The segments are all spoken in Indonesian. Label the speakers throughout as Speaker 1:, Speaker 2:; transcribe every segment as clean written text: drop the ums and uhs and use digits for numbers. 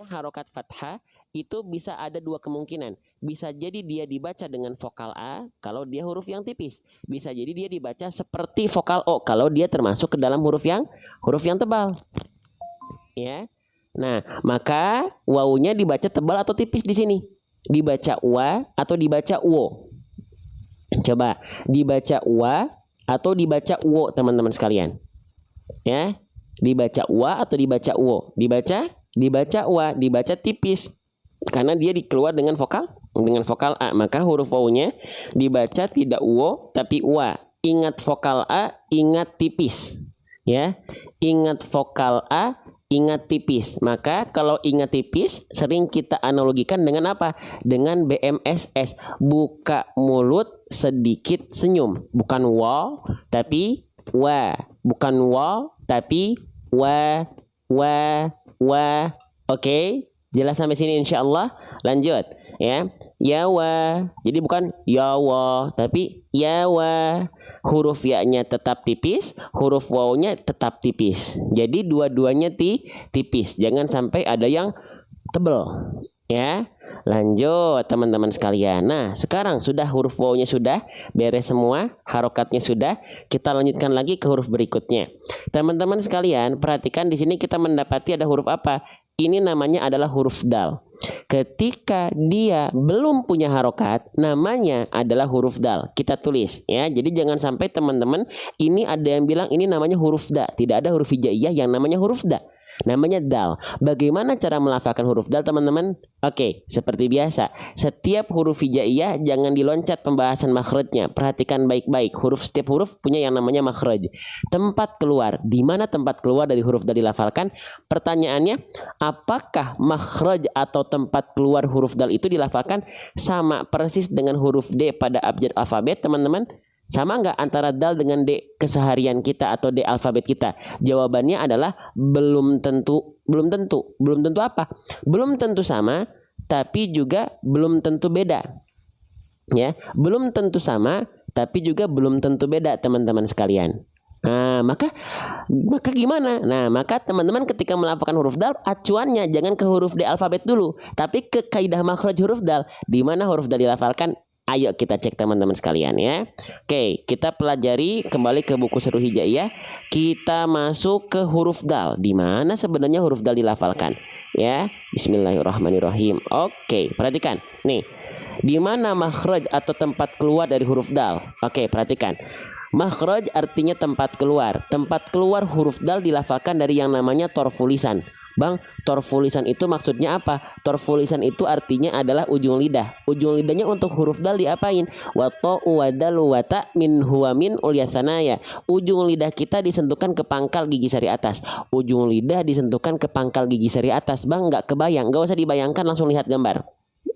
Speaker 1: harokat fathah itu bisa ada dua kemungkinan. Bisa jadi dia dibaca dengan vokal A kalau dia huruf yang tipis. Bisa jadi dia dibaca seperti vokal O kalau dia termasuk ke dalam huruf yang tebal. Ya. Nah, maka wawunya dibaca tebal atau tipis di sini? Dibaca wa atau dibaca wo? Coba dibaca wa atau dibaca wo, teman-teman sekalian. Ya, dibaca wa atau dibaca wo? Dibaca wa, dibaca tipis karena dia dikeluar dengan vokal A. Maka huruf wawunya dibaca tidak wo tapi wa. Ingat vokal A, ingat tipis. Ya, ingat vokal A, ingat tipis. Maka kalau ingat tipis sering kita analogikan dengan apa? Dengan BMSS, buka mulut sedikit senyum. Bukan wa tapi wa. Bukan wa tapi wa. Oke, jelas sampai sini insyaallah. Lanjut ya. Ya wa. Jadi bukan ya wa tapi ya wa. Huruf ya-nya tetap tipis, huruf waw-nya tetap tipis. Jadi dua-duanya tipis. Jangan sampai ada yang tebel. Ya. Lanjut teman-teman sekalian. Nah, sekarang sudah huruf waw-nya sudah beres semua, harokatnya sudah. Kita lanjutkan lagi ke huruf berikutnya. Teman-teman sekalian, perhatikan di sini kita mendapati ada huruf apa? Ini namanya adalah huruf dal. Ketika dia belum punya harokat, namanya adalah huruf dal. Kita tulis ya. Jadi jangan sampai teman-teman ini ada yang bilang ini namanya huruf da. Tidak ada huruf hijaiyah yang namanya huruf da. Namanya dal. Bagaimana cara melafalkan huruf dal, teman-teman? Oke, seperti biasa. Setiap huruf hijaiyah jangan diloncat pembahasan makhrajnya. Perhatikan baik-baik. Setiap huruf punya yang namanya makhraj. Tempat keluar. Di mana tempat keluar dari huruf dal dilafalkan? Pertanyaannya, apakah makhraj atau tempat keluar huruf dal itu dilafalkan sama persis dengan huruf D pada abjad alfabet, teman-teman? Sama nggak antara dal dengan D keseharian kita atau D alfabet kita? Jawabannya adalah belum tentu. Belum tentu apa? Belum tentu sama, tapi juga belum tentu beda. Ya, belum tentu sama, tapi juga belum tentu beda, teman-teman sekalian. Nah, maka gimana? Nah, maka teman-teman ketika melafalkan huruf dal, acuannya jangan ke huruf D alfabet dulu, tapi ke kaidah makhraj huruf dal. Di mana huruf dal dilafalkan? Ayo kita cek teman-teman sekalian ya. Oke, kita pelajari kembali ke buku Seru Hijaiyah. Kita masuk ke huruf dal. Di mana sebenarnya huruf dal dilafalkan? Ya, bismillahirrahmanirrahim. Oke, perhatikan. Nih, di mana makhraj atau tempat keluar dari huruf dal? Oke, perhatikan. Makhraj artinya tempat keluar. Tempat keluar huruf dal dilafalkan dari yang namanya torful lisan. Bang, torful lisan itu maksudnya apa? Torful lisan itu artinya adalah ujung lidah. Ujung lidahnya untuk huruf dal diapain? Wato wadal wata min huwa min ulyasanaya. Ujung lidah kita disentuhkan ke pangkal gigi sari atas. Ujung lidah disentuhkan ke pangkal gigi sari atas. Bang, nggak kebayang. Nggak usah dibayangkan, langsung lihat gambar.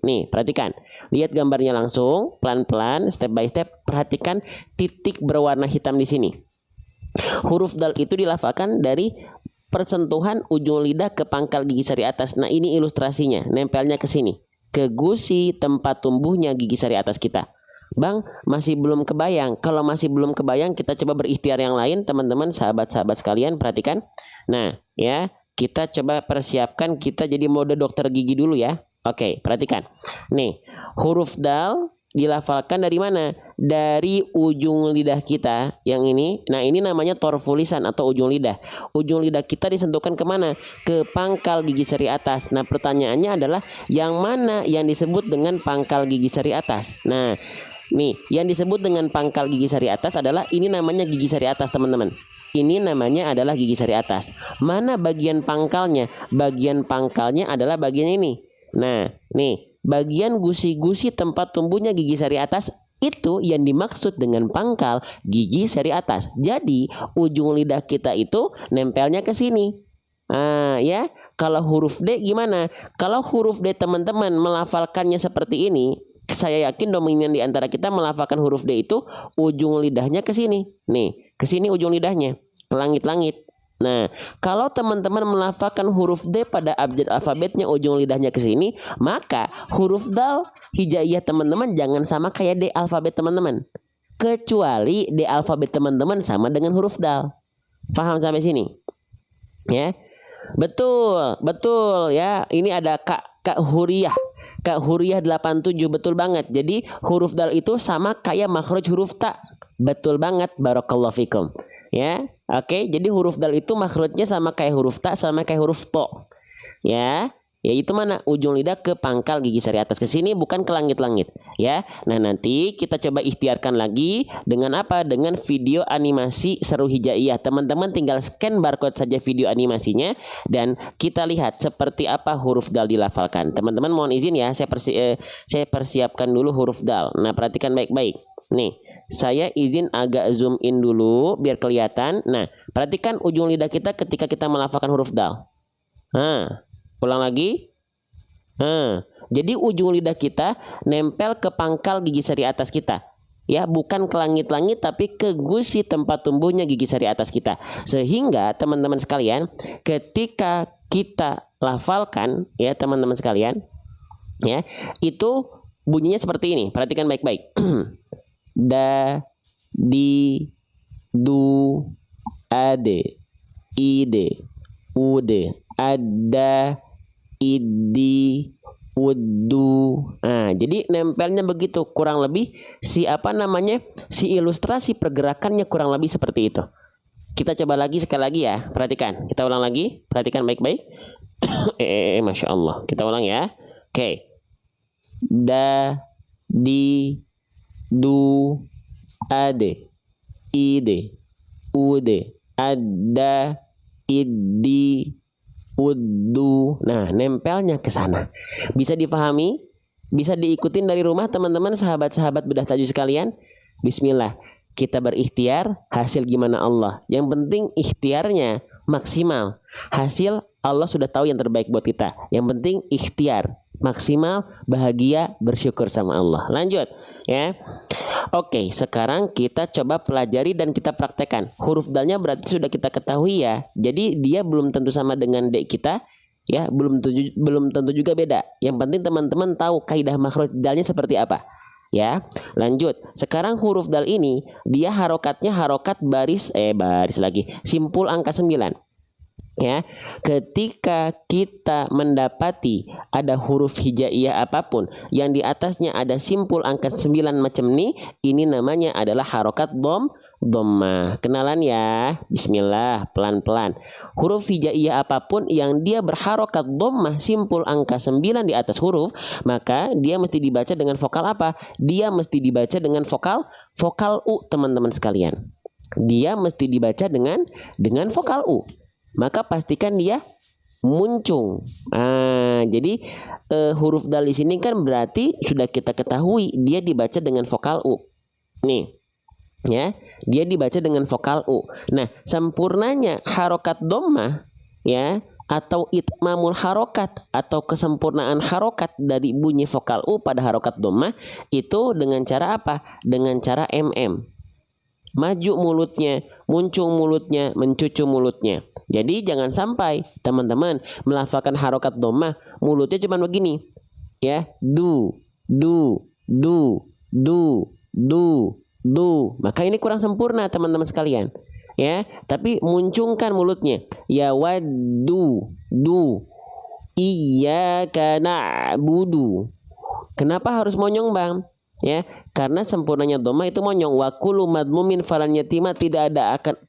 Speaker 1: Nih, perhatikan. Lihat gambarnya langsung, pelan-pelan, step by step. Perhatikan titik berwarna hitam di sini. Huruf dal itu dilafalkan dari persentuhan ujung lidah ke pangkal gigi sari atas. Nah, ini ilustrasinya, nempelnya ke sini, ke gusi tempat tumbuhnya gigi sari atas kita. Bang, masih belum kebayang? Kalau masih belum kebayang, kita coba berikhtiar yang lain, teman-teman, sahabat-sahabat sekalian, perhatikan. Nah, ya, kita coba persiapkan, kita jadi mode dokter gigi dulu ya. Oke, perhatikan. Nih, huruf dal dilafalkan dari mana? Dari ujung lidah kita yang ini. Nah, ini namanya torful lisan atau ujung lidah. Ujung lidah kita disentuhkan kemana? Ke pangkal gigi seri atas. Nah, pertanyaannya adalah yang mana yang disebut dengan pangkal gigi seri atas? Nah, nih, yang disebut dengan pangkal gigi sari atas adalah ini namanya gigi sari atas, teman-teman. Ini namanya adalah gigi sari atas. Mana bagian pangkalnya? Bagian pangkalnya adalah bagian ini. Nah, nih, bagian gusi-gusi tempat tumbuhnya gigi sari atas itu yang dimaksud dengan pangkal gigi sari atas. Jadi, ujung lidah kita itu nempelnya ke sini. Nah, ya, kalau huruf D gimana? Kalau huruf D teman-teman melafalkannya seperti ini, saya yakin dominan di antara kita melafalkan huruf D itu ujung lidahnya ke sini. Nih, ke sini ujung lidahnya, ke langit-langit. Nah, kalau teman-teman melafalkan huruf D pada abjad alfabetnya ujung lidahnya ke sini, maka huruf dal hijaiyah teman-teman jangan sama kayak D alfabet teman-teman. Kecuali D alfabet teman-teman sama dengan huruf dal. Paham sampai sini? Ya. Betul, betul ya. Ini ada Kak Huriyah. Kak Huriyah 87, betul banget. Jadi huruf dal itu sama kayak makhraj huruf ta. Betul banget, barakallahu fikum. Ya. Oke, jadi huruf dal itu makhrajnya sama kayak huruf ta sama kayak huruf to. Ya. Yaitu mana? Ujung lidah ke pangkal gigi sari atas, ke sini, bukan ke langit-langit ya. Nah, nanti kita coba ikhtiarkan lagi dengan apa? Dengan video animasi seru hijaiyah. Teman-teman tinggal scan barcode saja video animasinya dan kita lihat seperti apa huruf dal dilafalkan. Teman-teman mohon izin ya, saya persiapkan dulu huruf dal. Nah, perhatikan baik-baik. Nih, saya izin agak zoom in dulu biar kelihatan. Nah, perhatikan ujung lidah kita ketika kita melafalkan huruf dal. Nah, ulang lagi. Jadi ujung lidah kita nempel ke pangkal gigi sari atas kita. Ya, bukan ke langit-langit tapi ke gusi tempat tumbuhnya gigi sari atas kita. Sehingga teman-teman sekalian, ketika kita lafalkan ya teman-teman sekalian, ya, itu bunyinya seperti ini. Perhatikan baik-baik. Da, di, du, ade, ide, ude, ada, idi, wudu. Nah, jadi nempelnya begitu, kurang lebih si ilustrasi pergerakannya kurang lebih seperti itu. Kita coba lagi sekali lagi ya. Perhatikan, kita ulang lagi. Perhatikan baik-baik. Masya Allah. Kita ulang ya. Oke. Da, di, du, ade, ide, ude, ada, idi, wudu. Nah, nempelnya ke sana. Bisa dipahami? Bisa diikutin dari rumah teman-teman, sahabat-sahabat bedah tajwid sekalian? Bismillah. Kita berikhtiar, hasil gimana Allah. Yang penting ikhtiarnya maksimal. Hasil Allah sudah tahu yang terbaik buat kita. Yang penting ikhtiar maksimal, bahagia, bersyukur sama Allah. Lanjut ya. Oke, sekarang kita coba pelajari dan kita praktekkan. Huruf dalnya berarti sudah kita ketahui ya. Jadi dia belum tentu sama dengan dek kita ya, belum tentu juga beda. Yang penting teman-teman tahu kaidah makhraj dalnya seperti apa. Ya, lanjut. Sekarang huruf dal ini dia harokatnya harokat baris lagi, simpul angka 9. Ya, ketika kita mendapati ada huruf hijaiyah apapun yang di atasnya ada simpul angka 9 macam ini namanya adalah harokat dhammah. Kenalan ya. Bismillah, pelan-pelan. Huruf hijaiyah apapun yang dia berharokat dhammah simpul angka 9 di atas huruf, maka dia mesti dibaca dengan vokal apa? Dia mesti dibaca dengan vokal U, teman-teman sekalian. Dia mesti dibaca dengan vokal U. Maka pastikan dia muncung. Jadi huruf dal di sini kan berarti sudah kita ketahui dia dibaca dengan vokal U. Nih, ya, dia dibaca dengan vokal U. Nah, sempurnanya harokat dhammah ya atau itmamul harokat atau kesempurnaan harokat dari bunyi vokal U pada harokat dhammah itu dengan cara apa? Dengan cara maju mulutnya, muncung mulutnya, mencucu mulutnya. Jadi jangan sampai teman-teman melafalkan harokat dhammah mulutnya cuma begini. Ya, du. Maka ini kurang sempurna teman-teman sekalian. Ya, tapi muncungkan mulutnya. Ya waddu, du. Iyyaka na'budu. Kenapa harus monyong, Bang? Ya, karena sempurnanya dhammah itu monyong. Wa kullu madmumin falan yatima, tidak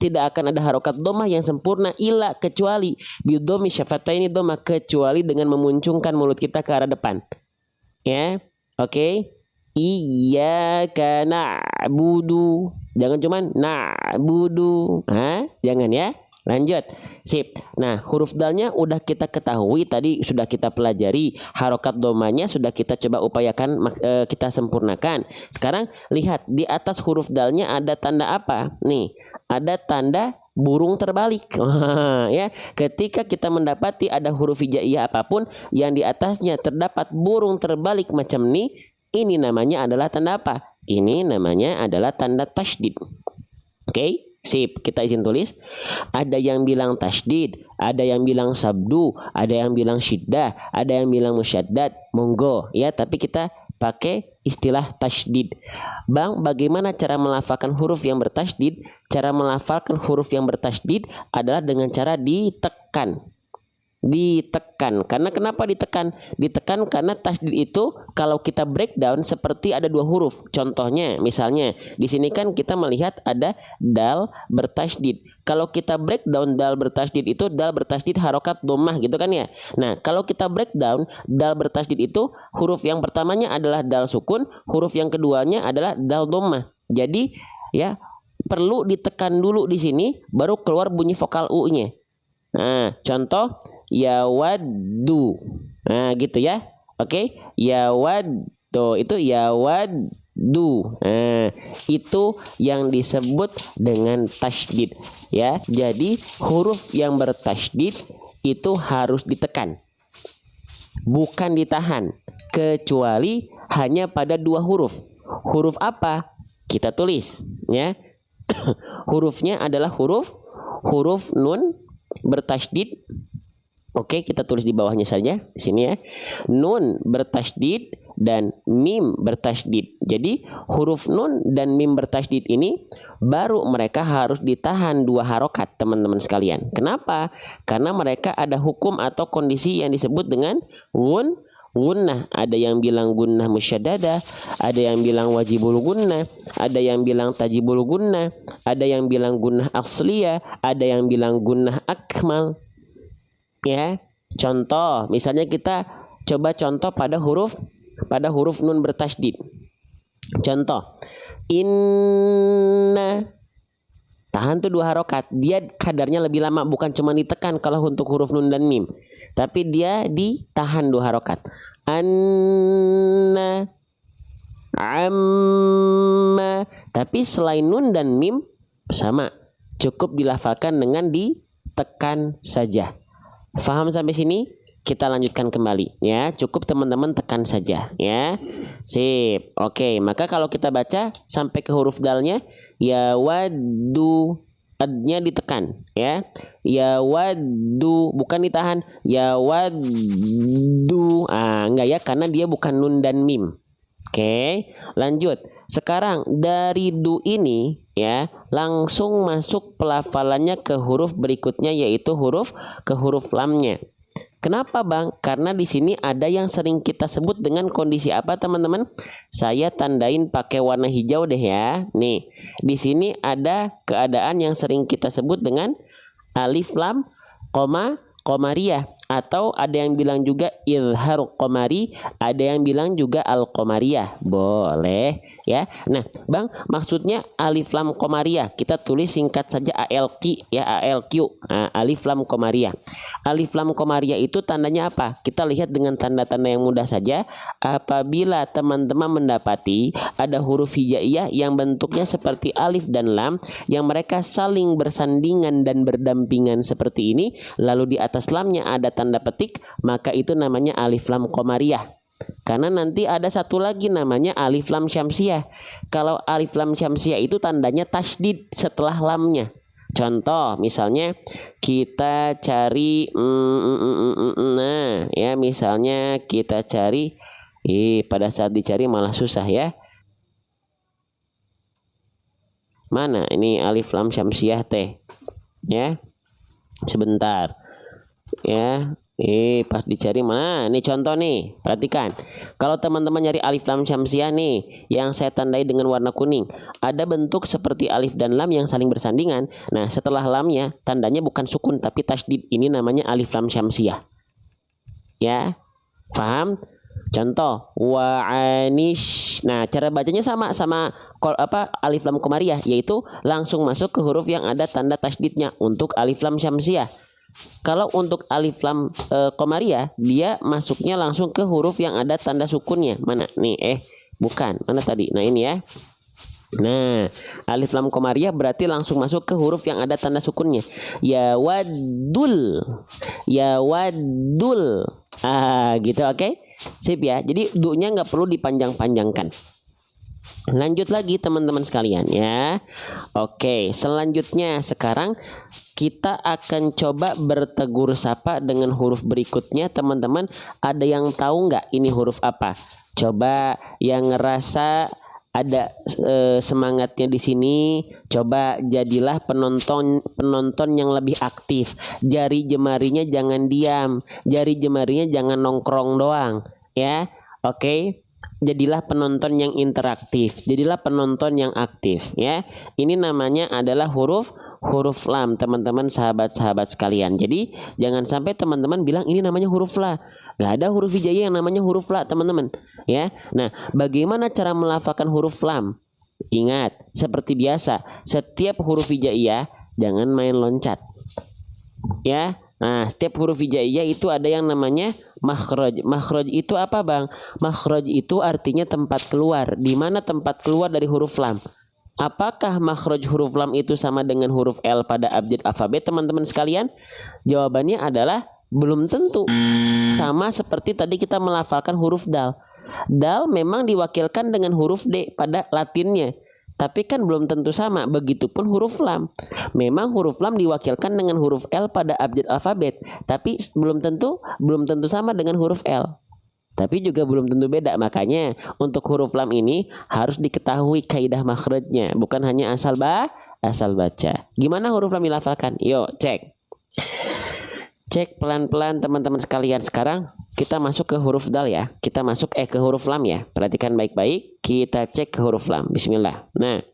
Speaker 1: akan ada harokat dhammah yang sempurna illa kecuali bidhammi syafataini dhammah, kecuali dengan memuncungkan mulut kita ke arah depan. Ya. Oke. Iyyaka na'budu. Jangan cuman na'budu. Jangan ya. Lanjut. Sip. Nah, huruf dalnya udah kita ketahui, tadi sudah kita pelajari. Harokat dhammahnya sudah kita coba upayakan kita sempurnakan. Sekarang lihat di atas huruf dalnya ada tanda apa? Nih, ada tanda burung terbalik. Ya, ketika kita mendapati ada huruf hijaiyah apapun yang di atasnya terdapat burung terbalik macam ini namanya adalah tanda apa? Ini namanya adalah tanda tasydid. Oke? Sip, kita izin tulis. Ada yang bilang tasydid, ada yang bilang sabdu, ada yang bilang syiddah, ada yang bilang musyaddad. Monggo ya, tapi kita pakai istilah tasydid. Bang, bagaimana cara melafalkan huruf yang bertasydid? Cara melafalkan huruf yang bertasydid adalah dengan cara ditekan. Ditekan. Karena kenapa ditekan? Ditekan karena tasdid itu kalau kita breakdown seperti ada dua huruf. Contohnya, misalnya di sini kan kita melihat ada dal bertasdid. Kalau kita breakdown dal bertasdid itu dal bertasdid harokat dhammah gitu kan ya. Nah, kalau kita breakdown dal bertasdid itu huruf yang pertamanya adalah dal sukun, huruf yang keduanya adalah dal dhammah. Jadi ya perlu ditekan dulu di sini baru keluar bunyi vokal u-nya. Nah, contoh yawaddu. Nah, gitu ya. Oke, yawaddu itu yawaddu. Nah, itu yang disebut dengan tasydid ya. Jadi huruf yang bertasydid itu harus ditekan. Bukan ditahan, kecuali hanya pada dua huruf. Huruf apa? Kita tulis ya. Hurufnya adalah huruf nun bertasydid. Oke, kita tulis di bawahnya saja di sini ya. Nun bertasydid dan mim bertasydid. Jadi huruf nun dan mim bertasydid ini baru mereka harus ditahan dua harokat, teman-teman sekalian. Kenapa? Karena mereka ada hukum atau kondisi yang disebut dengan gunnah. Ada yang bilang gunnah musyaddadah, ada yang bilang wajibul gunnah, ada yang bilang tajibul gunnah, ada yang bilang gunnah asliyah, ada yang bilang gunnah akmal. Ya, contoh misalnya kita coba contoh pada huruf nun bertasydid. Contoh inna, tahan tuh dua harokat. Dia kadarnya lebih lama, bukan cuma ditekan kalau untuk huruf nun dan mim, tapi dia ditahan dua harokat. Anna, amma. Tapi selain nun dan mim sama, cukup dilafalkan dengan ditekan saja. Faham sampai sini? Kita lanjutkan kembali ya. Cukup teman-teman tekan saja ya. Sip. Oke, maka kalau kita baca sampai ke huruf dalnya, ya waddu, adnya ditekan ya. Ya waddu, bukan ditahan. Ya waddu. Enggak ya, karena dia bukan nun dan mim. Oke, lanjut. Sekarang dari du ini ya, langsung masuk pelafalannya ke huruf berikutnya, yaitu huruf lamnya. Kenapa Bang? Karena di sini ada yang sering kita sebut dengan kondisi apa teman-teman? Saya tandain pakai warna hijau deh ya. Nih, di sini ada keadaan yang sering kita sebut dengan alif lam qamariyah, atau ada yang bilang juga izhar qamari, ada yang bilang juga al-qamariyah. Boleh ya. Nah, Bang, maksudnya alif lam qamariyah kita tulis singkat saja ALQ ya, ALQ. Alif lam qamariyah. Alif lam qamariyah itu tandanya apa? Kita lihat dengan tanda-tanda yang mudah saja. Apabila teman-teman mendapati ada huruf hijaiyah yang bentuknya seperti alif dan lam, yang mereka saling bersandingan dan berdampingan seperti ini, lalu di atas lamnya ada tanda petik, maka itu namanya alif lam qamariyah. Karena nanti ada satu lagi namanya alif lam syamsiyah. Kalau alif lam syamsiyah itu tandanya tasydid setelah lamnya. Contoh misalnya kita cari nah ya, misalnya kita cari pada saat dicari malah susah ya. Mana ini alif lam syamsiyah teh ya, sebentar ya. Pas dicari mana? Nih contoh nih, perhatikan. Kalau teman-teman nyari alif lam syamsiyah nih, yang saya tandai dengan warna kuning, ada bentuk seperti alif dan lam yang saling bersandingan. Nah, setelah lamnya tandanya bukan sukun tapi tasydid. Ini namanya alif lam syamsiyah. Ya, paham? Contoh wa'anish. Nah, cara bacanya sama alif lam qamariyah, yaitu langsung masuk ke huruf yang ada tanda tasydidnya untuk alif lam syamsiyah. Kalau untuk alif lam qamariyah, dia masuknya langsung ke huruf yang ada tanda sukunnya. Mana? Nih, bukan. Mana tadi? Nah, ini ya. Nah, alif lam qamariyah berarti langsung masuk ke huruf yang ada tanda sukunnya. Ya waddul. Ya waddul. Gitu, oke? Sip ya. Jadi du-nya nggak perlu dipanjang-panjangkan. Lanjut lagi teman-teman sekalian ya. Oke, selanjutnya sekarang kita akan coba bertegur sapa dengan huruf berikutnya. Teman-teman ada yang tahu nggak ini huruf apa? Coba yang ngerasa ada semangatnya di sini. Coba jadilah penonton yang lebih aktif. Jari jemarinya jangan diam, jari jemarinya jangan nongkrong doang, ya. Oke. Jadilah penonton yang interaktif, jadilah penonton yang aktif, ya. Ini namanya adalah huruf lam, teman-teman, sahabat-sahabat sekalian. Jadi jangan sampai teman-teman bilang ini namanya huruf la. Gak ada huruf hijaiyah yang namanya huruf la, teman-teman, ya. Nah, bagaimana cara melafalkan huruf lam? Ingat, seperti biasa, setiap huruf hijaiyah jangan main loncat, ya. Nah, setiap huruf hijaiyah itu ada yang namanya makhraj. Makhraj itu apa, Bang? Makhraj itu artinya tempat keluar. Di mana tempat keluar dari huruf lam? Apakah makhraj huruf lam itu sama dengan huruf L pada abjad alfabet, teman-teman sekalian? Jawabannya adalah belum tentu. Sama seperti tadi kita melafalkan huruf dal. Dal memang diwakilkan dengan huruf D pada latinnya, tapi kan belum tentu sama. Begitupun huruf lam. Memang huruf lam diwakilkan dengan huruf L pada abjad alfabet, tapi belum tentu sama dengan huruf L. Tapi juga belum tentu beda. Makanya untuk huruf lam ini harus diketahui kaidah makhrajnya, bukan hanya asal baca. Gimana huruf lam dilafalkan? Yuk cek. Cek pelan-pelan teman-teman sekalian. Sekarang kita masuk ke huruf dal ya. Kita masuk ke huruf lam ya. Perhatikan baik-baik. Kita cek ke huruf lam. Bismillah. Nah,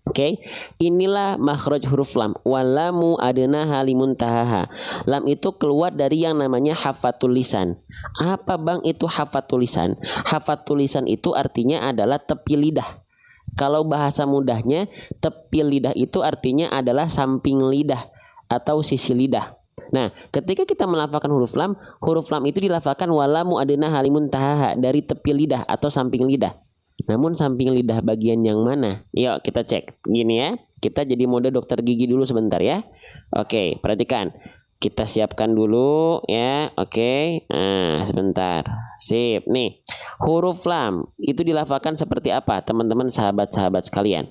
Speaker 1: oke. Inilah makhraj huruf lam. Walamu adna halimun tahaha. Lam itu keluar dari yang namanya hafatul lisan. Apa, Bang, itu hafatul lisan? Hafatul lisan itu artinya adalah tepi lidah. Kalau bahasa mudahnya, tepi lidah itu artinya adalah samping lidah atau sisi lidah. Nah, ketika kita melafalkan huruf lam itu dilafalkan walamu adna halimun tahaha, dari tepi lidah atau samping lidah. Namun samping lidah bagian yang mana? Yuk kita cek. Gini ya, kita jadi mode dokter gigi dulu sebentar ya. Oke, perhatikan. Kita siapkan dulu ya. Oke. Nah, sebentar. Sip. Nih, huruf lam itu dilafalkan seperti apa, teman-teman sahabat-sahabat sekalian?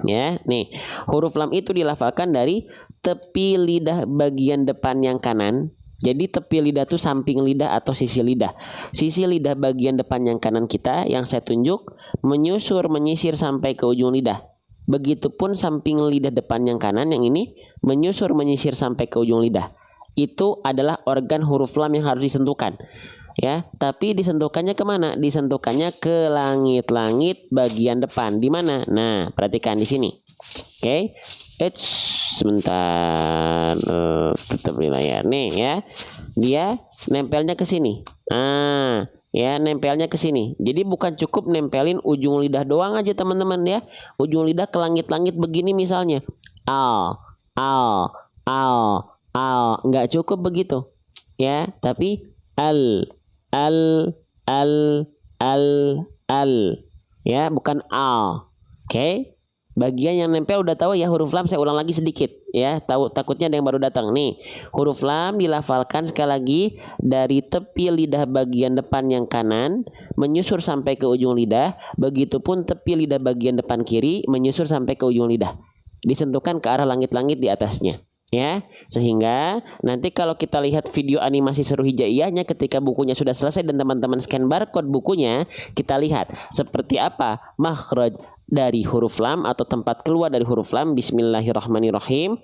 Speaker 1: Ya, nih, huruf lam itu dilafalkan dari tepi lidah bagian depan yang kanan. Jadi tepi lidah itu samping lidah atau sisi lidah. Sisi lidah bagian depan yang kanan kita yang saya tunjuk menyisir sampai ke ujung lidah. Begitupun samping lidah depan yang kanan yang ini menyisir sampai ke ujung lidah. Itu adalah organ huruf lam yang harus disentuhkan. Ya, tapi disentuhkannya kemana? Disentuhkannya ke langit-langit bagian depan. Di mana? Nah, perhatikan di sini. Oke. Sebentar, tutup di layar nih ya. Dia nempelnya ke sini. Ya, nempelnya ke sini. Jadi bukan cukup nempelin ujung lidah doang aja, teman-teman ya. Ujung lidah ke langit-langit begini misalnya. Al, nggak cukup begitu. Ya, tapi al. Ya, bukan al. Oke. Bagian yang nempel udah tahu ya huruf lam. Saya ulang lagi sedikit ya, takutnya ada yang baru datang nih. Huruf lam dilafalkan sekali lagi dari tepi lidah bagian depan yang kanan menyusur sampai ke ujung lidah. Begitupun tepi lidah bagian depan kiri menyusur sampai ke ujung lidah. Disentuhkan ke arah langit-langit di atasnya. Ya, sehingga nanti kalau kita lihat video animasi seru hijaiyahnya ketika bukunya sudah selesai dan teman-teman scan barcode bukunya, kita lihat seperti apa makhraj dari huruf lam atau tempat keluar dari huruf lam. Bismillahirrahmanirrahim.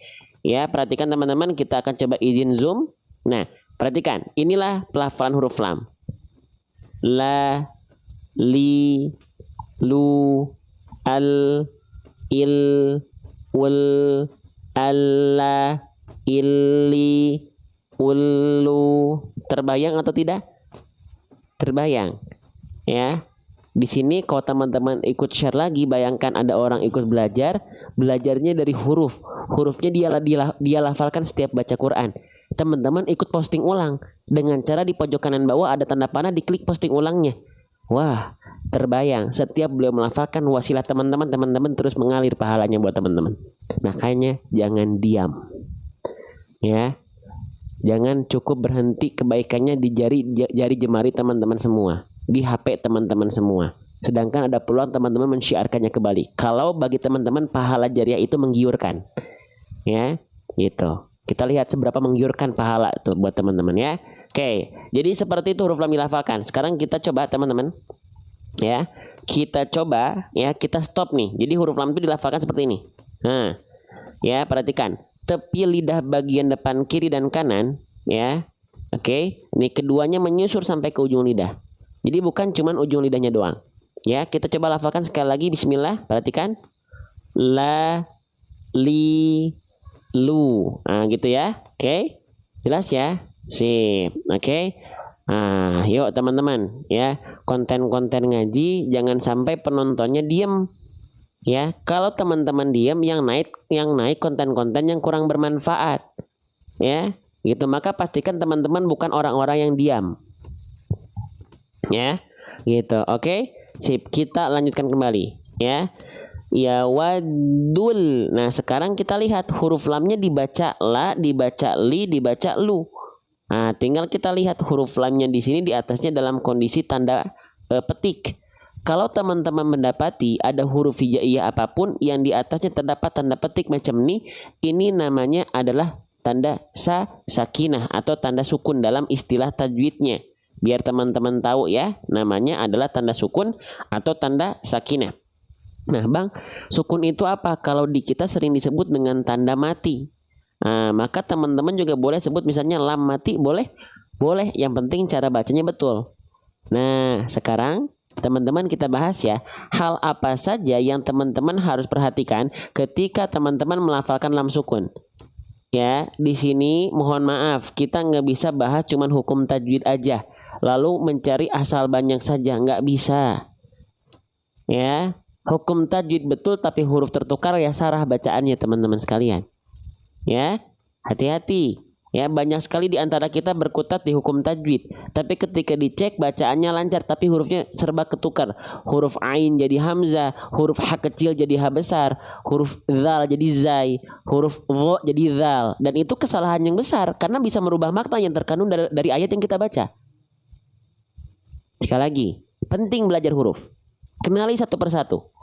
Speaker 1: Ya, perhatikan teman-teman, kita akan coba izin zoom. Nah, perhatikan, inilah pelafalan huruf lam. La, li, lu, al, il, wal, alla, illi, ullu. Terbayang atau tidak? Terbayang. Ya. Di sini kalau teman-teman ikut share lagi, bayangkan ada orang ikut belajarnya dari hurufnya dia lafalkan setiap baca Quran. Teman-teman ikut posting ulang dengan cara di pojok kanan bawah ada tanda panah, diklik posting ulangnya. Wah, terbayang setiap beliau melafalkan wasilah teman-teman terus mengalir pahalanya buat teman-teman. Makanya jangan diam. Ya. Jangan cukup berhenti kebaikannya di jari jemari teman-teman semua, di HP teman-teman semua. Sedangkan ada peluang teman-teman mensyiarkannya kembali. Kalau bagi teman-teman pahala jariah itu menggiurkan. Ya, gitu. Kita lihat seberapa menggiurkan pahala itu buat teman-teman ya. Oke, jadi seperti itu huruf lam dilafalkan. Sekarang kita coba teman-teman. Ya. kita coba ya, kita stop nih. Jadi huruf lam itu dilafalkan seperti ini. Nah, ya perhatikan. Tepi lidah bagian depan kiri dan kanan ya. Oke, ini keduanya menyusur sampai ke ujung lidah. Jadi bukan cuman ujung lidahnya doang. Ya, kita coba lafalkan sekali lagi. Bismillah. Perhatikan. La, li, lu. Nah, gitu ya. Oke. Jelas ya? Sip. Oke. Nah, yuk teman-teman ya. Konten-konten ngaji jangan sampai penontonnya diem. Ya, kalau teman-teman diem yang naik konten-konten yang kurang bermanfaat. Ya, gitu. Maka pastikan teman-teman bukan orang-orang yang diam. Ya. Gitu. Oke. Sip, kita lanjutkan kembali ya. Ya wadul. Nah, sekarang kita lihat huruf lamnya dibaca la, dibaca li, dibaca lu. Nah, tinggal kita lihat huruf lamnya di sini di atasnya dalam kondisi tanda petik. Kalau teman-teman mendapati ada huruf hijaiyah apapun yang di atasnya terdapat tanda petik macam ini namanya adalah tanda sakinah atau tanda sukun dalam istilah tajwidnya. Biar teman-teman tahu ya, namanya adalah tanda sukun atau tanda sakinah. Nah, Bang, sukun itu apa? Kalau di kita sering disebut dengan tanda mati. Nah, maka teman-teman juga boleh sebut misalnya lam mati, boleh? Boleh, yang penting cara bacanya betul. Nah, sekarang teman-teman kita bahas ya, hal apa saja yang teman-teman harus perhatikan ketika teman-teman melafalkan lam sukun. Ya, di sini mohon maaf, kita nggak bisa bahas cuman hukum tajwid aja, lalu mencari asal banyak saja, nggak bisa. Ya. Hukum tajwid betul tapi huruf tertukar ya sarah bacaannya teman-teman sekalian. Ya, hati-hati. Ya, banyak sekali di antara kita berkutat di hukum tajwid, tapi ketika dicek bacaannya lancar tapi hurufnya serba ketukar. Huruf ain jadi hamzah, huruf ha kecil jadi ha besar, huruf zal jadi zai, huruf dha jadi zal. Dan itu kesalahan yang besar karena bisa merubah makna yang terkandung dari ayat yang kita baca. Sekali lagi, penting belajar huruf. Kenali satu persatu.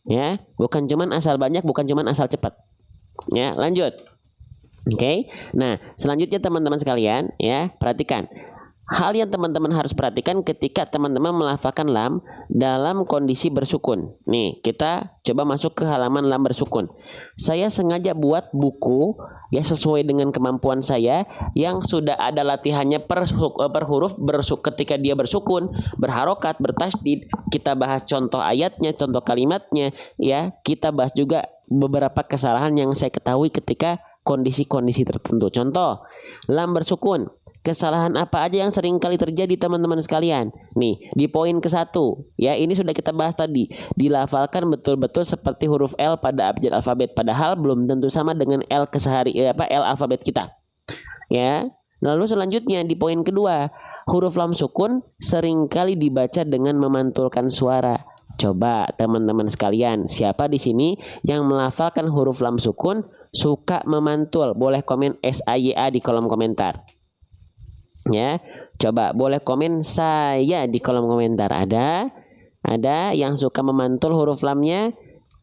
Speaker 1: Ya, bukan cuman asal banyak, bukan cuman asal cepat. Ya, lanjut. Oke. Nah, selanjutnya teman-teman sekalian, ya, perhatikan. Hal yang teman-teman harus perhatikan ketika teman-teman melafalkan lam dalam kondisi bersukun. Nih, kita coba masuk ke halaman lam bersukun. Saya sengaja buat buku ya sesuai dengan kemampuan saya yang sudah ada latihannya per huruf ketika dia bersukun, berharokat, bertasydid. Kita bahas contoh ayatnya, contoh kalimatnya, ya. Kita bahas juga beberapa kesalahan yang saya ketahui ketika kondisi-kondisi tertentu. Contoh, lam bersukun. Kesalahan apa aja yang sering kali terjadi teman-teman sekalian? Nih, di poin ke-1. Ya, ini sudah kita bahas tadi. Dilafalkan betul-betul seperti huruf L pada abjad alfabet. Padahal belum tentu sama dengan L L alfabet kita. Ya. Lalu selanjutnya di poin kedua, huruf lam sukun sering kali dibaca dengan memantulkan suara. Coba teman-teman sekalian, siapa di sini yang melafalkan huruf lam sukun suka memantul? Boleh komen SAYA di kolom komentar. Ya, coba boleh komen saya di kolom komentar. Ada yang suka memantul huruf lamnya?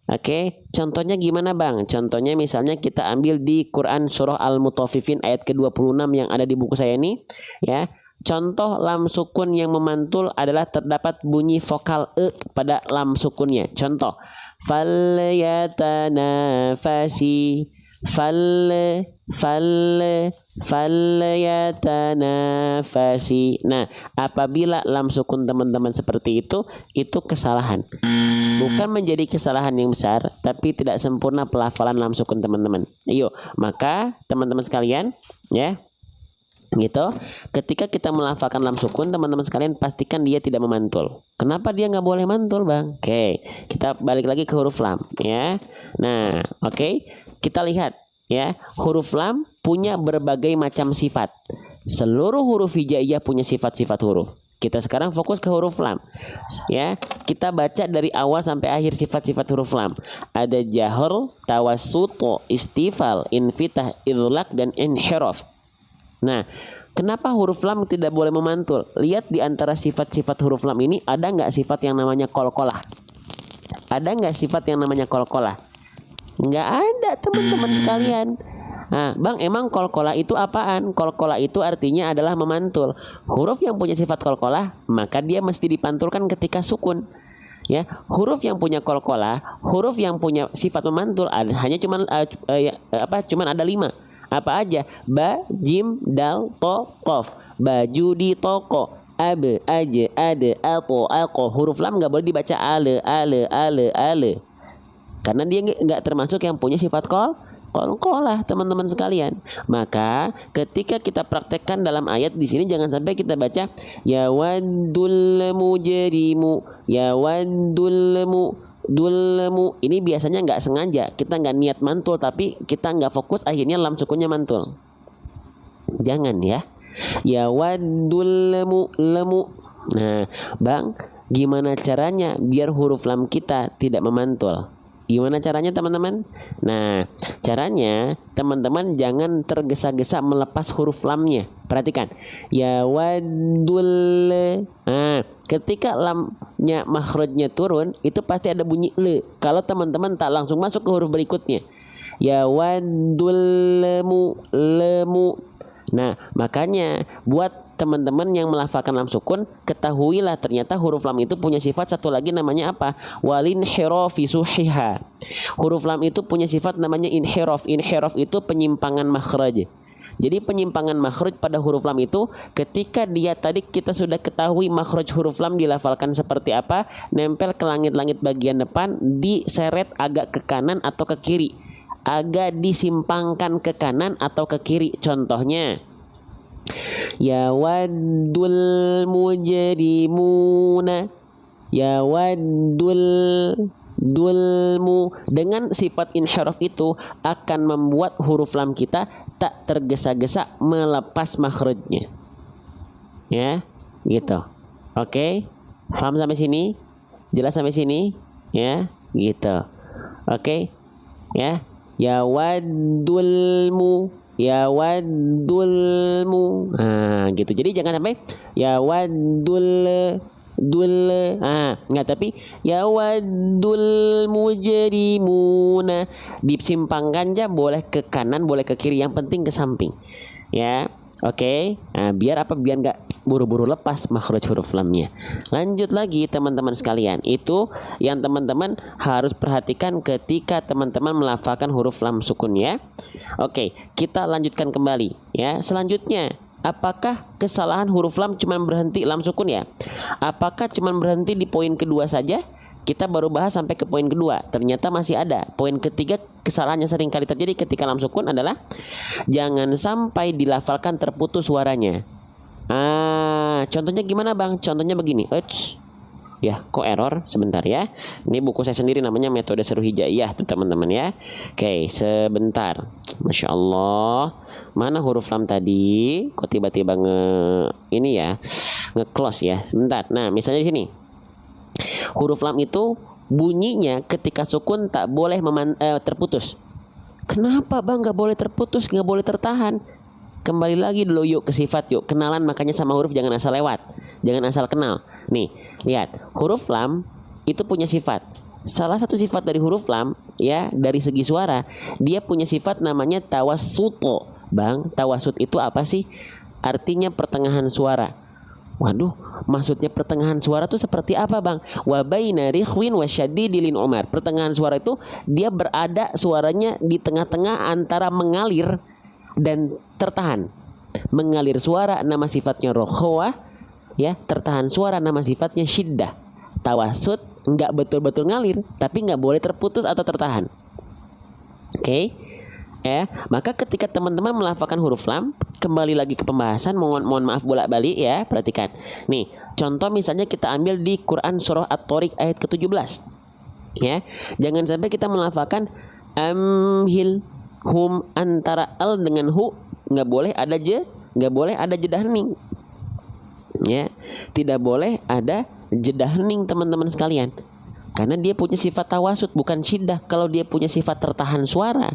Speaker 1: Oke, contohnya gimana Bang? Contohnya misalnya kita ambil di Quran surah Al-Mutaffifin ayat ke-26 yang ada di buku saya ini, ya. Contoh lam sukun yang memantul adalah terdapat bunyi vokal e pada lam sukunnya. Contoh, falyatanafasi, falyatanafasi. Nah, apabila lam sukun teman-teman seperti itu kesalahan. Bukan menjadi kesalahan yang besar, tapi tidak sempurna pelafalan lam sukun teman-teman. Ayo, maka teman-teman sekalian, ya. Gitu. Ketika kita melafalkan lam sukun, teman-teman sekalian pastikan dia tidak memantul. Kenapa dia nggak boleh mantul, Bang? Oke, kita balik lagi ke huruf lam, ya. Nah, oke, kita lihat, ya, huruf lam punya berbagai macam sifat. Seluruh huruf hijaiyah punya sifat-sifat huruf. Kita sekarang fokus ke huruf lam, ya. Kita baca dari awal sampai akhir sifat-sifat huruf lam. Ada jahor, tawassut, istifal, infitah, idlaq, dan inhiraf. Nah, kenapa huruf lam tidak boleh memantul? Lihat di antara sifat-sifat huruf lam ini ada nggak sifat yang namanya qalqalah? Ada nggak sifat yang namanya qalqalah? Nggak ada teman-teman sekalian. Nah, Bang, emang qalqalah itu apaan? Qalqalah itu artinya adalah memantul. Huruf yang punya sifat qalqalah maka dia mesti dipantulkan ketika sukun. Ya, huruf yang punya qalqalah, huruf yang punya sifat memantul hanya cuman ada 5. Apa aja? Ba, jim, dal, to, qaf. Baju di toko. Abe, aje, ade, apo, ako. Huruf lam nggak boleh dibaca ale. Karena dia nggak termasuk yang punya sifat qalqalah, teman-teman sekalian. Maka ketika kita praktekkan dalam ayat di sini jangan sampai kita baca ya waddul mujrimu, ya waddul dulmu. Ini biasanya nggak sengaja, kita nggak niat mantul tapi kita nggak fokus, akhirnya lam sukunnya mantul. Jangan ya. Ya waddul lemu. Nah, Bang, gimana caranya biar huruf lam kita tidak memantul? Gimana caranya teman-teman? Nah, caranya teman-teman jangan tergesa-gesa melepas huruf lamnya. Perhatikan. Ya waddul. Nah, ketika lamnya makhrajnya turun, itu pasti ada bunyi le. Kalau teman-teman tak langsung masuk ke huruf berikutnya. Ya waddul lemu. Nah, makanya buat teman-teman yang melafalkan lam sukun, ketahuilah ternyata huruf lam itu punya sifat satu lagi namanya apa? Walin hirofi suhiha. Huruf lam itu punya sifat namanya inhirof. Inhirof itu penyimpangan makhraj. Jadi penyimpangan makhraj pada huruf lam itu ketika dia tadi kita sudah ketahui makhraj huruf lam dilafalkan seperti apa, nempel ke langit-langit bagian depan, diseret agak ke kanan atau ke kiri. Agak disimpangkan ke kanan atau ke kiri. Contohnya ya waddul mujrimuna, ya waddul dulmu. Dengan sifat inhiraf itu akan membuat huruf lam kita tak tergesa-gesa melepas makhrajnya. Ya, gitu. Oke, paham sampai sini? Jelas sampai sini? Ya, gitu. Oke, ya. Ya waddulmu, ya waddulmu. Nah, gitu. Jadi jangan sampai ya waddul nggak, tapi ya waddul mujrimuna. Disimpangkan aja, boleh ke kanan, boleh ke kiri, yang penting ke samping. Ya. Oke. Nah, biar apa? Biar nggak buru-buru lepas makhraj huruf lamnya. Lanjut lagi teman-teman sekalian. Itu yang teman-teman harus perhatikan ketika teman-teman melafalkan huruf lam sukun ya. Oke, kita lanjutkan kembali ya. Selanjutnya, apakah kesalahan huruf lam cuma berhenti lam sukun ya? Apakah cuma berhenti di poin kedua saja? Kita baru bahas sampai ke poin kedua. Ternyata masih ada. Poin ketiga, kesalahannya sering kali terjadi ketika lam sukun adalah jangan sampai dilafalkan terputus suaranya. Contohnya gimana Bang? Contohnya begini. Ya, kok error? Sebentar ya. Ini buku saya sendiri namanya Metode Seru Hijaiyah tuh teman-teman ya. Oke, sebentar. Masya Allah. Mana huruf lam tadi? Kok tiba-tiba nge-close ya. Sebentar. Nah, misalnya di sini. Huruf lam itu bunyinya ketika sukun tak boleh terputus. Kenapa Bang nggak boleh terputus, nggak boleh tertahan? Kembali lagi dulu yuk ke sifat yuk. Kenalan makanya sama huruf, jangan asal lewat. Jangan asal kenal. Nih, lihat. Huruf lam itu punya sifat. Salah satu sifat dari huruf lam ya, dari segi suara, dia punya sifat namanya tawassuto. Bang, tawassut itu apa sih? Artinya pertengahan suara. Waduh, maksudnya pertengahan suara itu seperti apa Bang? Wa baina rikhwin wa syaddidilin umar. Pertengahan suara itu dia berada suaranya di tengah-tengah antara mengalir dan tertahan. Mengalir suara nama sifatnya rokhwah ya, tertahan suara nama sifatnya syiddah. Tawassut enggak betul-betul ngalir, tapi enggak boleh terputus atau tertahan. Oke. Maka ketika teman-teman melafalkan huruf lam, kembali lagi ke pembahasan, mohon maaf bolak-balik ya, perhatikan. Nih, contoh misalnya kita ambil di Quran surah At-Tariq ayat ke-17. Ya, jangan sampai kita melafalkan amhil hum, antara al dengan hu nggak boleh ada nggak boleh ada jeda hening. Ya, tidak boleh ada jeda hening teman-teman sekalian. Karena dia punya sifat tawasud bukan syiddah. Kalau dia punya sifat tertahan suara,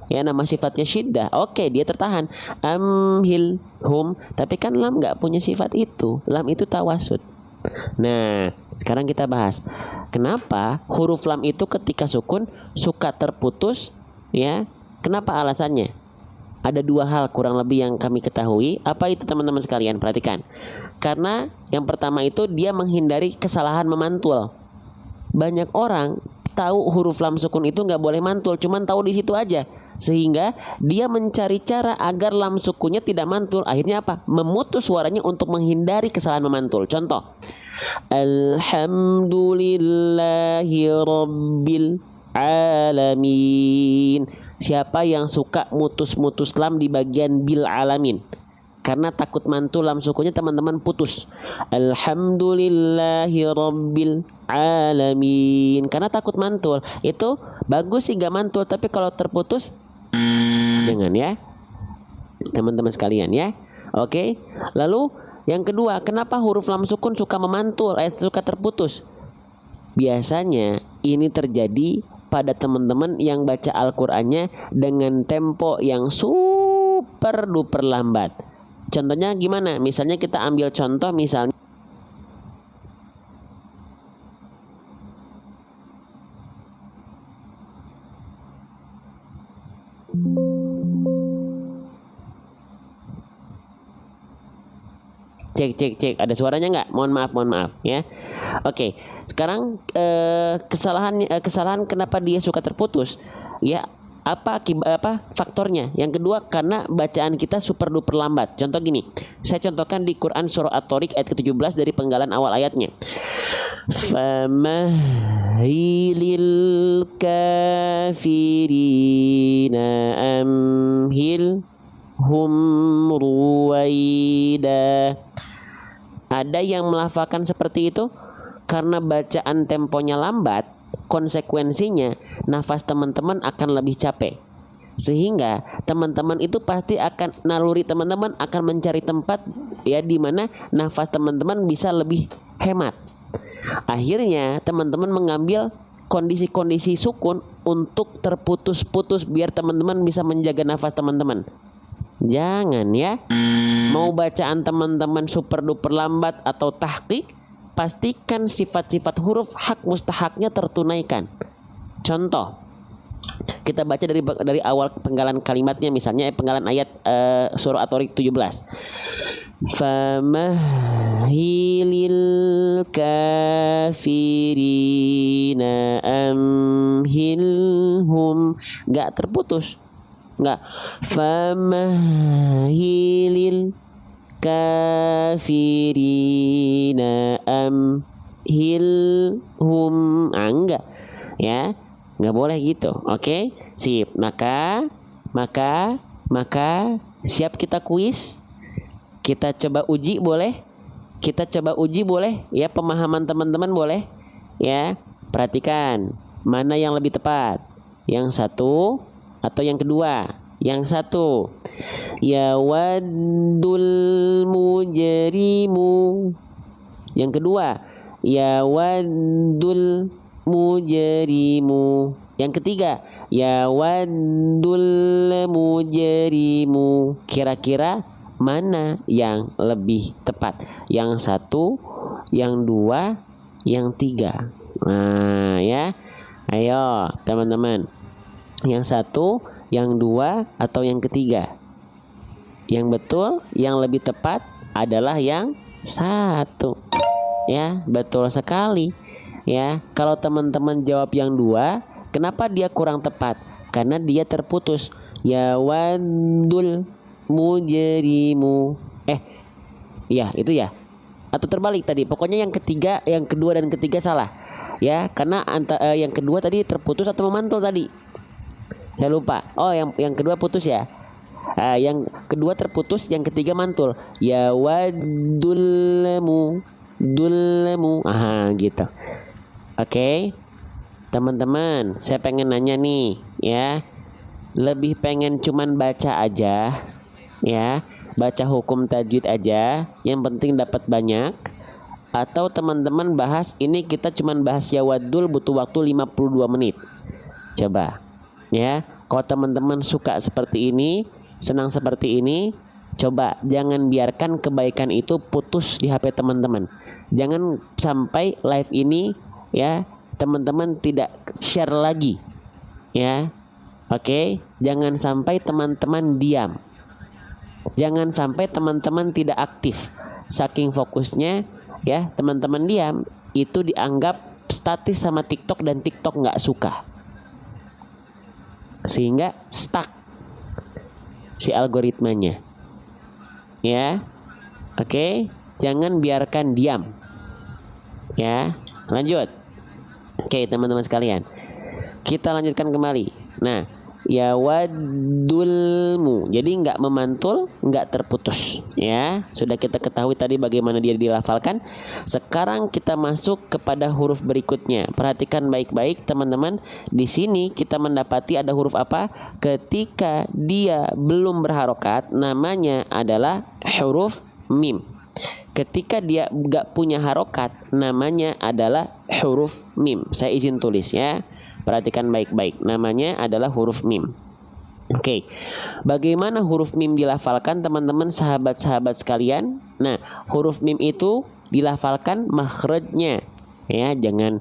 Speaker 1: ya nama sifatnya syiddah, oke dia tertahan. Amhil hum, tapi kan lam nggak punya sifat itu. Lam itu tawasud. Nah, sekarang kita bahas kenapa huruf lam itu ketika sukun suka terputus ya. Kenapa alasannya? Ada dua hal kurang lebih yang kami ketahui. Apa itu teman-teman sekalian? Perhatikan. Karena yang pertama itu dia menghindari kesalahan memantul. banyak orang tahu huruf lam sukun itu nggak boleh mantul, cuman tahu di situ aja, sehingga dia mencari cara agar lam sukunnya tidak mantul. Akhirnya apa? Memutus suaranya untuk menghindari kesalahan memantul. Contoh, alhamdulillahi rabbil alamin. Siapa yang suka mutus-mutus lam di bagian bil alamin? Karena takut mantul lam sukunnya, teman-teman putus. Alhamdulillahi rabbil alamin. Karena takut mantul. Itu bagus sih gak mantul, tapi kalau terputus dengan ya teman-teman sekalian ya. Oke. Lalu yang kedua, kenapa huruf lam sukun suka memantul, suka terputus? Biasanya ini terjadi pada teman-teman yang baca Al-Qur'annya dengan tempo yang super duper lambat. Contohnya gimana? Misalnya kita ambil contoh, misalnya cek ada suaranya nggak? Mohon maaf ya. Oke, sekarang kesalahan kenapa dia suka terputus ya? Apa faktornya? Yang kedua, karena bacaan kita super duper lambat. Contoh gini, saya contohkan di Quran surah At-Tariq ayat ke-17 dari penggalan awal ayatnya. Famahilil kafirina amhilhum ruwaida. Ada yang melafalkan seperti itu karena bacaan temponya lambat. Konsekuensinya nafas teman-teman akan lebih capek, sehingga teman-teman itu pasti akan, naluri teman-teman akan mencari tempat ya di mana nafas teman-teman bisa lebih hemat. Akhirnya teman-teman mengambil kondisi-kondisi sukun untuk terputus-putus biar teman-teman bisa menjaga nafas teman-teman. Jangan ya, mau bacaan teman-teman super duper lambat atau tahqiq, pastikan sifat-sifat huruf hak mustahaknya tertunaikan. Contoh, kita baca dari awal penggalan kalimatnya, misalnya penggalan ayat surah At-Tariq 17. Famahilil kafirina amhilhum, gak terputus, gak. Famahilil kafirina amhilhum, enggak ya, nggak boleh gitu. Oke, sip. Maka siap kita kuis, kita coba uji boleh, ya, pemahaman teman-teman boleh ya. Perhatikan mana yang lebih tepat, yang satu atau yang kedua. Yang satu, ya waddul mujrimu. Yang kedua, ya waddul mujrimu. Yang ketiga, ya waddul mujrimu. Kira-kira mana yang lebih tepat? Yang satu, yang dua, yang tiga. Nah ya, ayo teman-teman, yang satu, yang dua, atau yang ketiga? Yang betul, yang lebih tepat adalah yang satu. Ya, betul sekali. Ya, kalau teman-teman jawab yang dua, kenapa dia kurang tepat? Karena dia terputus. Ya waddul mujrimu. Ya itu ya. Atau terbalik tadi. Pokoknya yang ketiga, yang kedua dan ketiga salah. Ya, karena yang kedua tadi terputus atau memantul tadi. Saya lupa. Oh, yang kedua putus ya. Yang kedua terputus, yang ketiga mantul. Ya waddulmu, dulmu. Gitu. Oke. Teman-teman, saya pengen nanya nih, ya. Lebih pengen cuman baca aja, ya. Baca hukum tajwid aja, yang penting dapat banyak. Atau teman-teman bahas ini, kita cuman bahas ya waddul butuh waktu 52 menit. Coba. Ya, kalau teman-teman suka seperti ini, senang seperti ini, coba jangan biarkan kebaikan itu putus di HP teman-teman. Jangan sampai live ini ya teman-teman tidak share lagi. Ya. Oke, jangan sampai teman-teman diam. Jangan sampai teman-teman tidak aktif. Saking fokusnya ya, teman-teman diam, itu dianggap statis sama TikTok dan TikTok nggak suka, sehingga stuck si algoritmanya. Ya, oke, jangan biarkan diam. Ya, lanjut. Oke, teman-teman sekalian, kita lanjutkan kembali. Nah, ya wadulmu, jadi nggak memantul, nggak terputus. Ya, sudah kita ketahui tadi bagaimana dia dilafalkan. Sekarang kita masuk kepada huruf berikutnya. Perhatikan baik-baik teman-teman. Di sini kita mendapati ada huruf apa? Ketika dia belum berharokat, namanya adalah huruf mim. Ketika dia nggak punya harokat, namanya adalah huruf mim. Saya izin tulis ya. Perhatikan baik-baik, namanya adalah huruf mim. Oke, bagaimana huruf mim dilafalkan teman-teman sahabat-sahabat sekalian? Nah, huruf mim itu dilafalkan makhrajnya. Ya, jangan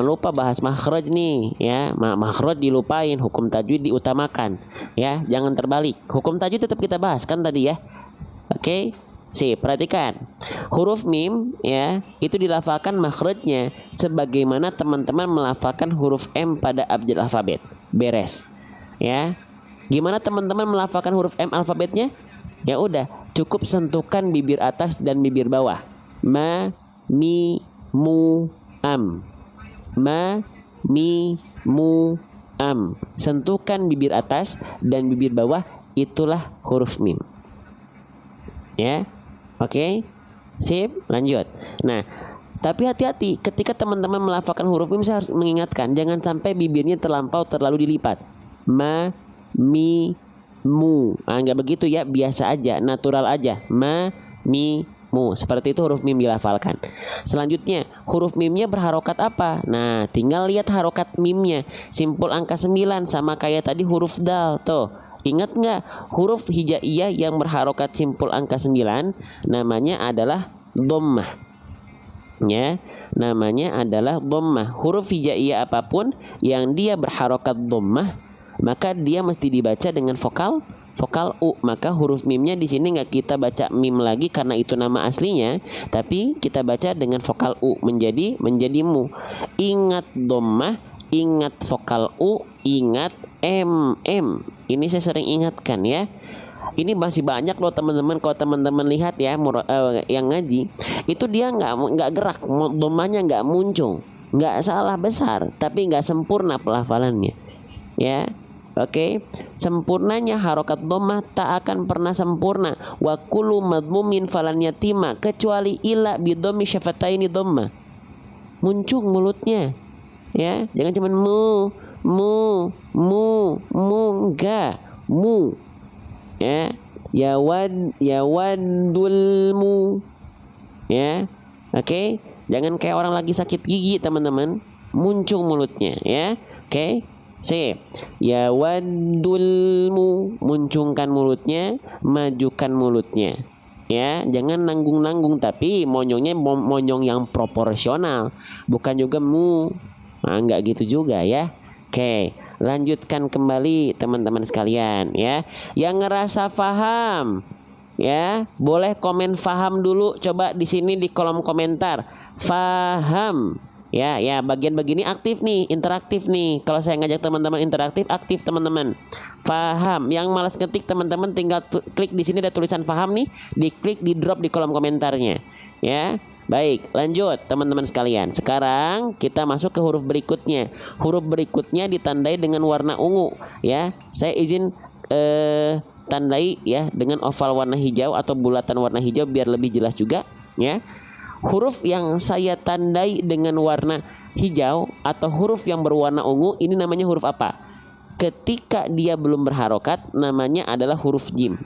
Speaker 1: lupa bahas makhraj nih ya. Makhraj dilupain, hukum tajwid diutamakan. Ya, jangan terbalik. Hukum tajwid tetap kita bahas kan tadi ya. Oke. Perhatikan huruf mim ya, itu dilafalkan makhrajnya sebagaimana teman-teman melafalkan huruf M pada abjad alfabet. Beres ya. Gimana teman-teman melafalkan huruf M alfabetnya? Ya udah, cukup sentuhkan bibir atas dan bibir bawah. Ma, mi, mu, am. Ma, mi, mu, am. Sentuhkan bibir atas dan bibir bawah, itulah huruf mim. Ya. Oke, sip, lanjut. Nah, tapi hati-hati ketika teman-teman melafalkan huruf mim, saya harus mengingatkan jangan sampai bibirnya terlalu dilipat. Ma, mi, mu. Enggak begitu ya, biasa aja, natural aja. Ma, mi, mu. Seperti itu huruf mim dilafalkan. Selanjutnya, huruf mimnya berharokat apa? Nah, tinggal lihat harokat mimnya. Simpul angka 9 sama kayak tadi huruf dal, tuh. Ingat nggak huruf hijaiyah yang berharokat simpul angka 9 namanya adalah dhammah. Ya, namanya adalah dhammah. Huruf hijaiyah apapun yang dia berharokat dhammah, maka dia mesti dibaca dengan vokal U. Maka huruf mimnya di sini nggak kita baca mim lagi karena itu nama aslinya, tapi kita baca dengan vokal U menjadi mu. Ingat dhammah, ingat vokal U, ingat M. Ini saya sering ingatkan ya. Ini masih banyak loh teman-teman. Kalau teman-teman lihat ya, yang ngaji itu dia nggak gerak, dhammahnya nggak muncul, nggak salah besar, tapi nggak sempurna pelafalannya. Ya, oke. Sempurnanya harokat dhammah tak akan pernah sempurna. Wa kullu madmumin falan yatima, kecuali ila bidhammi syafataini dhammah. Muncul mulutnya. Ya, jangan cuman mu enggak, mu. Ya, yawadulmu. Ya, oke. Jangan kayak orang lagi sakit gigi teman-teman, muncul mulutnya ya. Oke. Sip. Yawadulmu, muncungkan mulutnya, majukan mulutnya. Ya, jangan nanggung-nanggung, tapi monyongnya monyong yang proporsional, bukan juga mu. Nah, enggak gitu juga ya. Oke, lanjutkan kembali teman-teman sekalian ya. Yang ngerasa paham ya, boleh komen paham dulu coba di sini di kolom komentar. Paham. Ya, bagian begini aktif nih, interaktif nih. Kalau saya ngajak teman-teman interaktif, aktif teman-teman. Paham. Yang malas ngetik teman-teman tinggal klik di sini ada tulisan paham nih, diklik, di drop di kolom komentarnya. Ya. Baik, lanjut teman-teman sekalian. Sekarang kita masuk ke huruf berikutnya. Huruf berikutnya ditandai dengan warna ungu ya. Saya izin tandai ya dengan oval warna hijau atau bulatan warna hijau biar lebih jelas juga ya. Huruf yang saya tandai dengan warna hijau atau huruf yang berwarna ungu ini namanya huruf apa? Ketika dia belum berharokat namanya adalah huruf jim.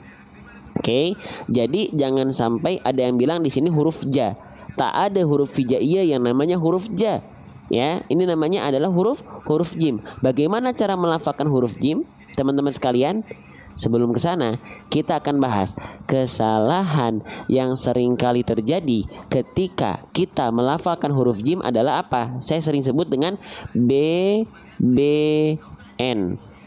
Speaker 1: Oke, jadi jangan sampai ada yang bilang di sini huruf ja. Tak ada huruf hijaiyah yang namanya huruf ja. Ya, ini namanya adalah huruf jim. Bagaimana cara melafalkan huruf jim, teman-teman sekalian? Sebelum ke sana, kita akan bahas kesalahan yang sering kali terjadi ketika kita melafalkan huruf jim adalah apa? Saya sering sebut dengan BBN.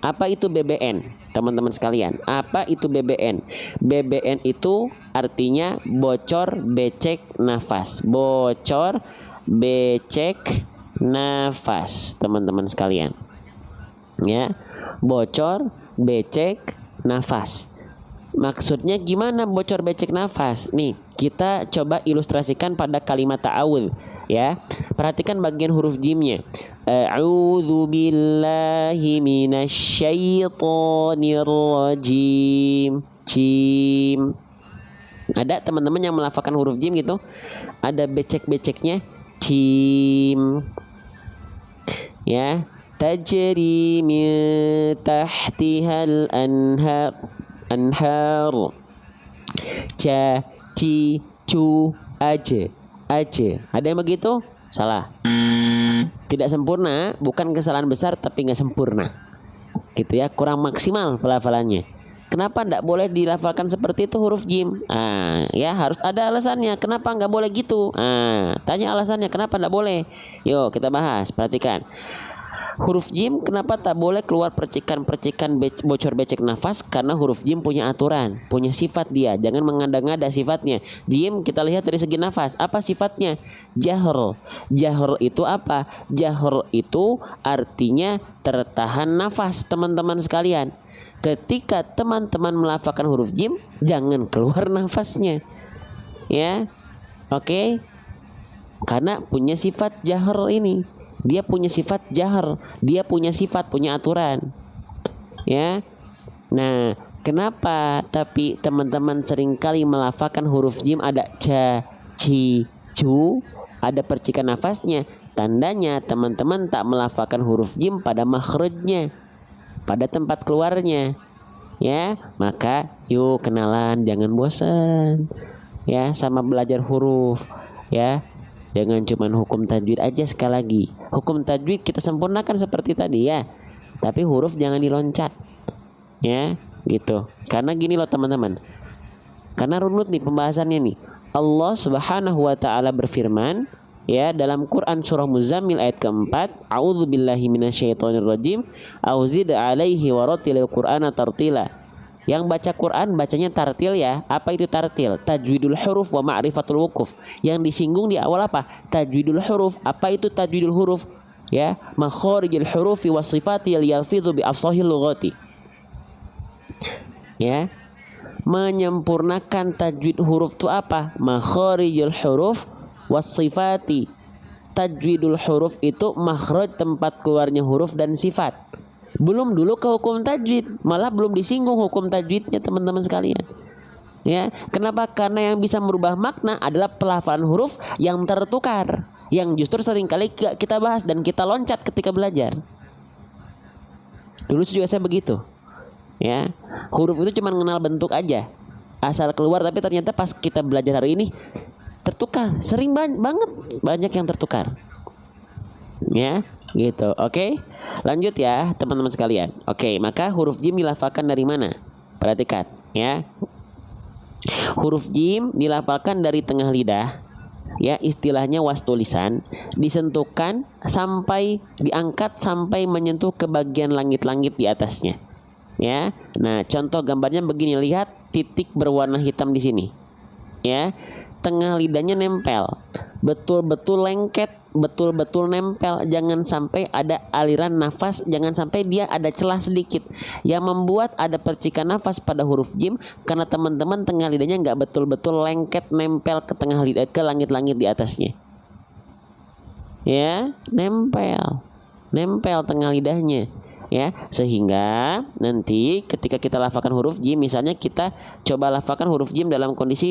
Speaker 1: Apa itu BBN? Teman-teman sekalian, apa itu BBN? BBN itu artinya bocor becek nafas. Bocor becek nafas, teman-teman sekalian. Ya, bocor becek nafas. Maksudnya gimana bocor becek nafas? Nih, kita coba ilustrasikan pada kalimat ta'awudz ya. Perhatikan bagian huruf jimnya. A'udzu billahi minasyaitonir rajim. Jim. Ada teman-teman yang melafalkan huruf jim gitu? Ada becek-beceknya. Jim. Ya, tajri min tahtihal anhar. Ca, ci, cu, aje. Ada yang begitu? Salah. Tidak sempurna, bukan kesalahan besar tapi nggak sempurna. Gitu ya, kurang maksimal pelafalannya. Kenapa tidak boleh dilafalkan seperti itu huruf jim? Ya harus ada alasannya. Kenapa nggak boleh gitu? Tanya alasannya kenapa tidak boleh. Yuk kita bahas. Perhatikan. Huruf jim kenapa tak boleh keluar percikan-percikan bocor becek nafas? Karena huruf jim punya aturan, punya sifat dia. Jangan mengada-ngada sifatnya. Jim kita lihat dari segi nafas. Apa sifatnya? Jahr. Jahr itu apa? Jahr itu artinya tertahan nafas, teman-teman sekalian. Ketika teman-teman melafalkan huruf jim, jangan keluar nafasnya. Ya. Oke. Karena punya sifat jahr ini. Dia punya sifat jahr, dia punya sifat, punya aturan. Ya. Nah, kenapa tapi teman-teman seringkali melafalkan huruf jim ada ca, ci, cu, ada percikan nafasnya. Tandanya teman-teman tak melafalkan huruf jim pada makhrajnya, pada tempat keluarnya. Ya, maka yuk kenalan, jangan bosan. Ya, sama belajar huruf. Ya. Jangan cuma hukum tajwid aja sekali lagi. Hukum tajwid kita sempurnakan seperti tadi ya. Tapi huruf jangan diloncat. Ya, gitu. Karena gini loh teman-teman. Karena runut nih pembahasannya nih. Allah Subhanahu wa taala berfirman ya dalam Quran surah Muzammil ayat keempat, A'udzubillahi minasyaitonirrajim, auzid 'alaihi warattilil Qur'ana tartila. Yang baca Quran bacanya tartil ya. Apa itu tartil? Tajwidul huruf wa ma'rifatul wukuf. Yang disinggung di awal apa? Tajwidul huruf. Apa itu tajwidul huruf? Ya, makharijul hurufi wa sifatil yalfidhu bi afsahil lughati. Ya. Menyempurnakan tajwid huruf itu apa? Makharijul huruf wa sifati. Tajwidul huruf itu makhraj tempat keluarnya huruf dan sifat. Belum dulu ke hukum tajwid, malah belum disinggung hukum tajwidnya teman-teman sekalian. Ya, kenapa? Karena yang bisa merubah makna adalah pelafalan huruf yang tertukar, yang justru seringkali kita bahas dan kita loncat ketika belajar. Dulu juga saya begitu. Ya, huruf itu cuma mengenal bentuk aja, asal keluar, tapi ternyata pas kita belajar hari ini tertukar, sering banget yang tertukar. Ya, gitu. Oke. Lanjut ya, teman-teman sekalian. Oke, maka huruf jim dilafalkan dari mana? Perhatikan, ya. Huruf jim dilafalkan dari tengah lidah. Ya, istilahnya wastu lisan, disentuhkan sampai diangkat sampai menyentuh ke bagian langit-langit di atasnya. Ya. Nah, contoh gambarnya begini, lihat titik berwarna hitam di sini. Ya. Tengah lidahnya nempel, betul-betul lengket, betul-betul nempel. Jangan sampai ada aliran nafas, jangan sampai dia ada celah sedikit yang membuat ada percikan nafas pada huruf jim, karena teman-teman tengah lidahnya nggak betul-betul lengket nempel ke tengah lidah, ke langit-langit di atasnya. Ya, nempel tengah lidahnya. Ya, sehingga nanti ketika kita lafalkan huruf jim, misalnya kita coba lafalkan huruf jim dalam kondisi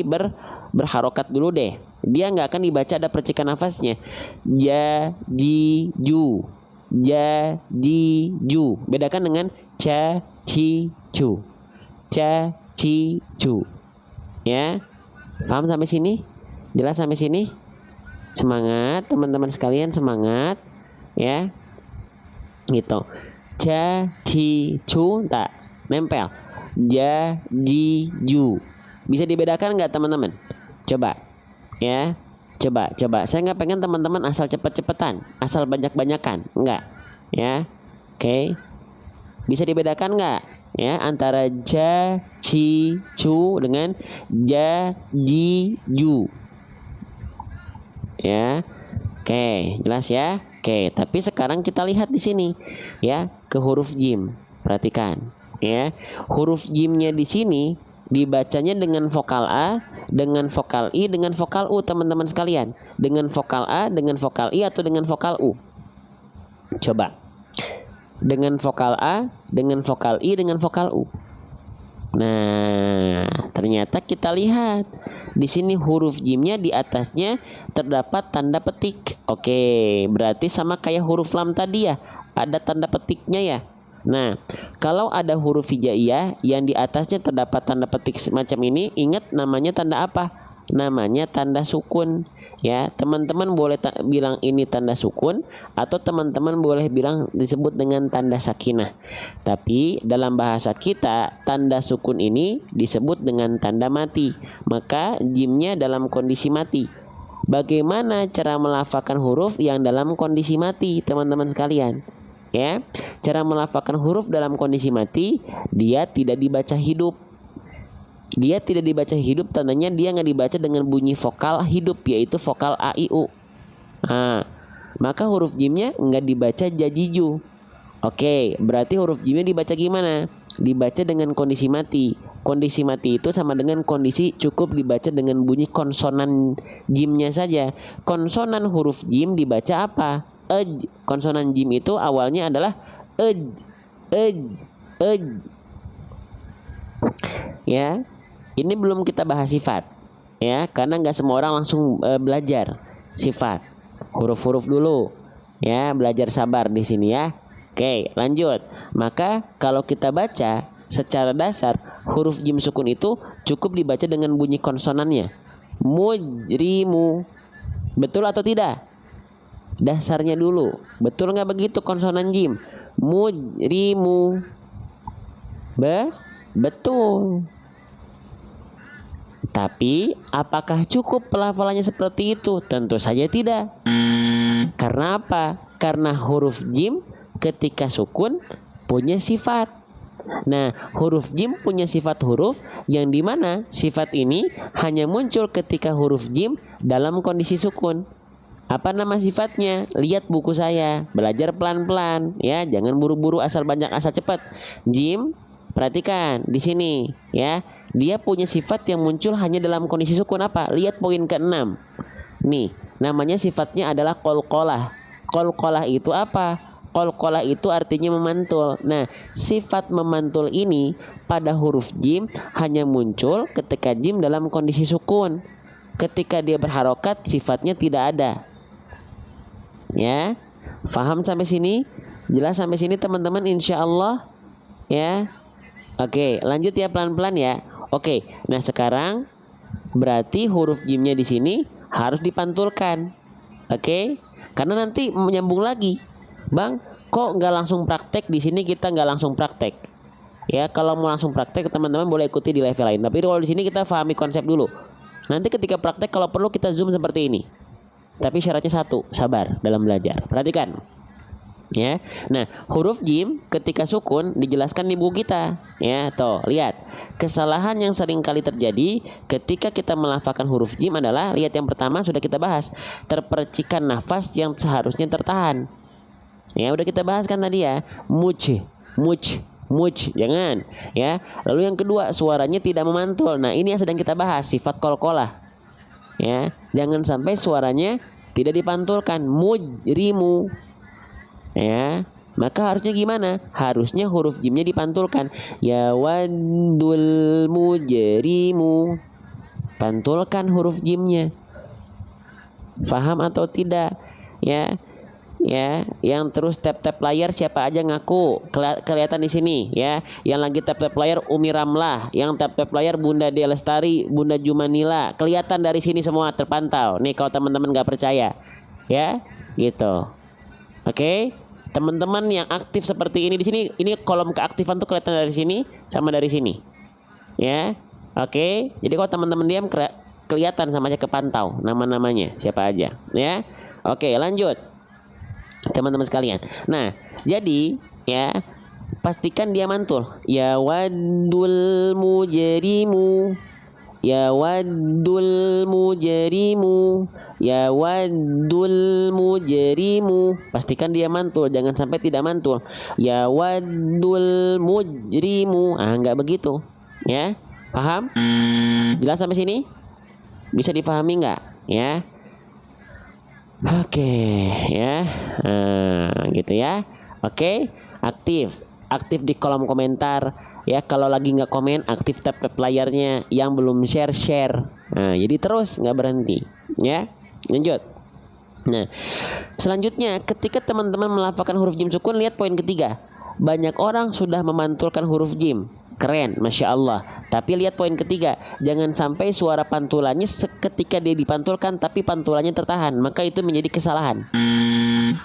Speaker 1: berharokat dulu deh, dia nggak akan dibaca ada percikan nafasnya. Ja, ji, ju, ja, ji, ju. Bedakan dengan ca, ci, cu, ca, ci, cu. Ya, paham sampai sini? Jelas sampai sini? Semangat teman-teman sekalian, semangat ya, gitu. Ja, ci, cu, tak nempel. Ja, ji, ju. Bisa dibedakan nggak teman-teman? Coba, ya, coba. Saya nggak pengen teman-teman asal cepet-cepetan, asal banyak-banyakan, nggak, ya. Oke, bisa dibedakan nggak? Ya, antara ja, ci, cu dengan ja, ji, ju. Ya, Oke, jelas ya. Oke, tapi sekarang kita lihat di sini ya ke huruf jim. Perhatikan ya. Huruf jimnya di sini dibacanya dengan vokal A, dengan vokal I, dengan vokal U, teman-teman sekalian. Dengan vokal A, dengan vokal I, atau dengan vokal U. Coba. Dengan vokal A, dengan vokal I, dengan vokal U. Nah, ternyata kita lihat di sini huruf jimnya di atasnya terdapat tanda petik. Oke, berarti sama kayak huruf lam tadi ya, ada tanda petiknya ya. Nah, kalau ada huruf hijaiyah yang di atasnya terdapat tanda petik semacam ini, ingat namanya tanda apa? Namanya tanda sukun. Ya, teman-teman boleh bilang ini tanda sukun, atau teman-teman boleh bilang disebut dengan tanda sakinah. Tapi dalam bahasa kita tanda sukun ini disebut dengan tanda mati. Maka jimnya dalam kondisi mati. Bagaimana cara melafalkan huruf yang dalam kondisi mati, teman-teman sekalian? Ya, cara melafalkan huruf dalam kondisi mati, dia tidak dibaca hidup. Dia tidak dibaca hidup, tandanya dia nggak dibaca dengan bunyi vokal hidup, yaitu vokal A, I, U. Nah, maka huruf jimnya nggak dibaca jajiju. Oke, berarti huruf jimnya dibaca gimana? Dibaca dengan kondisi mati. Kondisi mati itu sama dengan kondisi cukup dibaca dengan bunyi konsonan jimnya saja. Konsonan huruf jim dibaca apa? Ej. Konsonan jim itu awalnya adalah ej, ej, ej. Ya. Ini belum kita bahas sifat, ya, karena nggak semua orang langsung belajar sifat. Huruf-huruf dulu, ya, belajar sabar di sini ya. Oke, lanjut. Maka kalau kita baca secara dasar huruf jim sukun itu cukup dibaca dengan bunyi konsonannya. Mujrimu, betul atau tidak? Dasarnya dulu, betul nggak begitu konsonan jim? Mujrimu, betul. Tapi apakah cukup pelafalannya seperti itu? Tentu saja tidak. Karena apa? Karena huruf jim ketika sukun punya sifat. Nah, huruf jim punya sifat huruf yang dimana sifat ini hanya muncul ketika huruf jim dalam kondisi sukun. Apa nama sifatnya? Lihat buku saya. Belajar pelan-pelan ya, jangan buru-buru asal banyak asal cepat. Jim, perhatikan di sini ya. Dia punya sifat yang muncul hanya dalam kondisi sukun apa? Lihat poin ke-6. Nih, namanya sifatnya adalah qalqalah. Qalqalah itu apa? Qalqalah itu artinya memantul. Nah, sifat memantul ini pada huruf jim hanya muncul ketika jim dalam kondisi sukun. Ketika dia berharokat, sifatnya tidak ada. Ya, paham sampai sini? Jelas sampai sini teman-teman, insya Allah ya. Oke, lanjut ya pelan-pelan ya. Oke, nah sekarang berarti huruf jimnya di sini harus dipantulkan. Oke, karena nanti menyambung lagi. Bang, kok nggak langsung praktek di sini? Kita nggak langsung praktek. Ya, kalau mau langsung praktek teman-teman boleh ikuti di level lain. Tapi kalau di sini kita pahami konsep dulu. Nanti ketika praktek kalau perlu kita zoom seperti ini. Tapi syaratnya satu, sabar dalam belajar. Perhatikan. Ya, nah huruf jim ketika sukun dijelaskan di buku kita. Ya, tuh lihat kesalahan yang sering kali terjadi ketika kita melafalkan huruf jim adalah, lihat yang pertama sudah kita bahas, terpercikan nafas yang seharusnya tertahan. Ya, udah kita bahas kan tadi ya, muj, jangan. Ya, lalu yang kedua suaranya tidak memantul. Nah ini yang sedang kita bahas, sifat qalqalah. Ya, jangan sampai suaranya tidak dipantulkan, mujrimu. Ya, maka harusnya gimana? Harusnya huruf jimnya dipantulkan. Ya wadul mujrimu. Pantulkan huruf jimnya. Paham atau tidak? Ya. Ya, yang terus tap-tap layar siapa aja ngaku? Kelihatan di sini ya. Yang lagi tap-tap layar Umi Ramlah, yang tap-tap layar Bunda Dia Lestari, Bunda Jumanila. Kelihatan dari sini semua terpantau. Nih kalau teman-teman nggak percaya. Ya, gitu. Oke. Teman-teman yang aktif seperti ini di sini, ini kolom keaktifan tuh kelihatan dari sini sama dari sini. Ya. Oke. Jadi kalau teman-teman diam kelihatan sama aja, kepantau nama-namanya siapa aja, ya. Oke, lanjut. Teman-teman sekalian. Nah, jadi ya pastikan dia mantul. Ya wadul mujrimu. yawaddul mujrimu, yawaddul mujrimu. Pastikan dia mantul, jangan sampai tidak mantul. Yawaddul mujrimu. Enggak begitu. Ya, paham? Jelas sampai sini? Bisa dipahami enggak? Ya. Oke, ya. Gitu ya. Oke, aktif di kolom komentar. Ya, kalau lagi nggak komen, aktif tap layarnya. Yang belum share. Nah, jadi terus nggak berhenti. Ya, lanjut. Nah, selanjutnya ketika teman-teman melafalkan huruf jim sukun, lihat poin ketiga. Banyak orang sudah memantulkan huruf jim. Keren, Masya Allah. Tapi lihat poin ketiga, jangan sampai suara pantulannya ketika dia dipantulkan tapi pantulannya tertahan, maka itu menjadi kesalahan.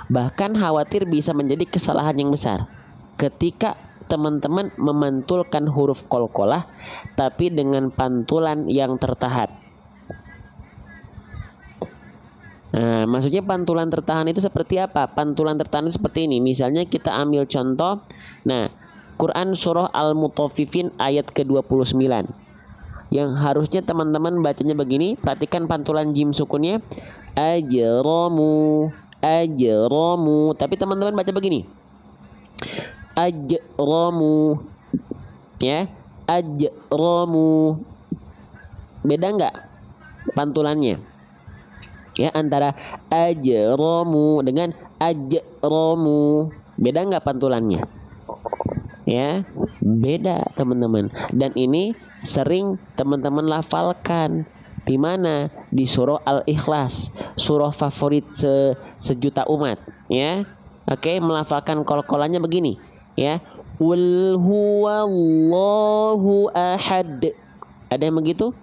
Speaker 1: Bahkan khawatir bisa menjadi kesalahan yang besar ketika teman-teman memantulkan huruf qalqalah tapi dengan pantulan yang tertahan. Nah, maksudnya pantulan tertahan itu seperti apa? Pantulan tertahan itu seperti ini. Misalnya kita ambil contoh. Nah, Quran surah Al-Mutaffifin ayat ke-29. Yang harusnya teman-teman bacanya begini. Perhatikan pantulan jim sukunnya. Ajramu, ajramu. Tapi teman-teman baca begini. Ajramu. Ya, ajramu. Beda nggak pantulannya? Ya, antara ajramu dengan ajramu. Beda nggak pantulannya? Ya, beda teman-teman. Dan ini sering teman-teman lafalkan di mana? Di surah Al-Ikhlas, surah favorit sejuta umat. Ya, oke, melafalkan qalqalahnya begini. Ya, Qul huwallahu ahad. Ada yang begitu?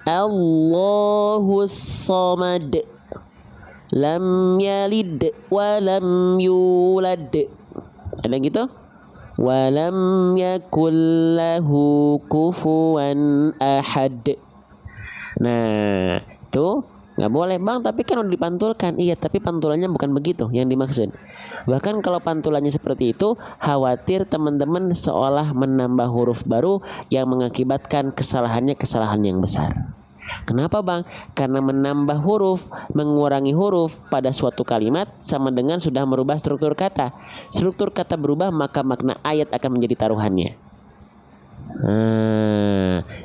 Speaker 1: Allahus samad, lam yalid wa lam yulad. Ada yang gitu? Walam yakul lahu kufuwan ahad. Nah, itu nggak boleh bang, tapi kan udah dipantulkan. Iya, tapi pantulannya bukan begitu yang dimaksud. Bahkan kalau pantulannya seperti itu, khawatir teman-teman seolah menambah huruf baru yang mengakibatkan kesalahan yang besar. Kenapa bang? Karena menambah huruf, mengurangi huruf pada suatu kalimat sama dengan sudah merubah struktur kata. Struktur kata berubah, maka makna ayat akan menjadi taruhannya.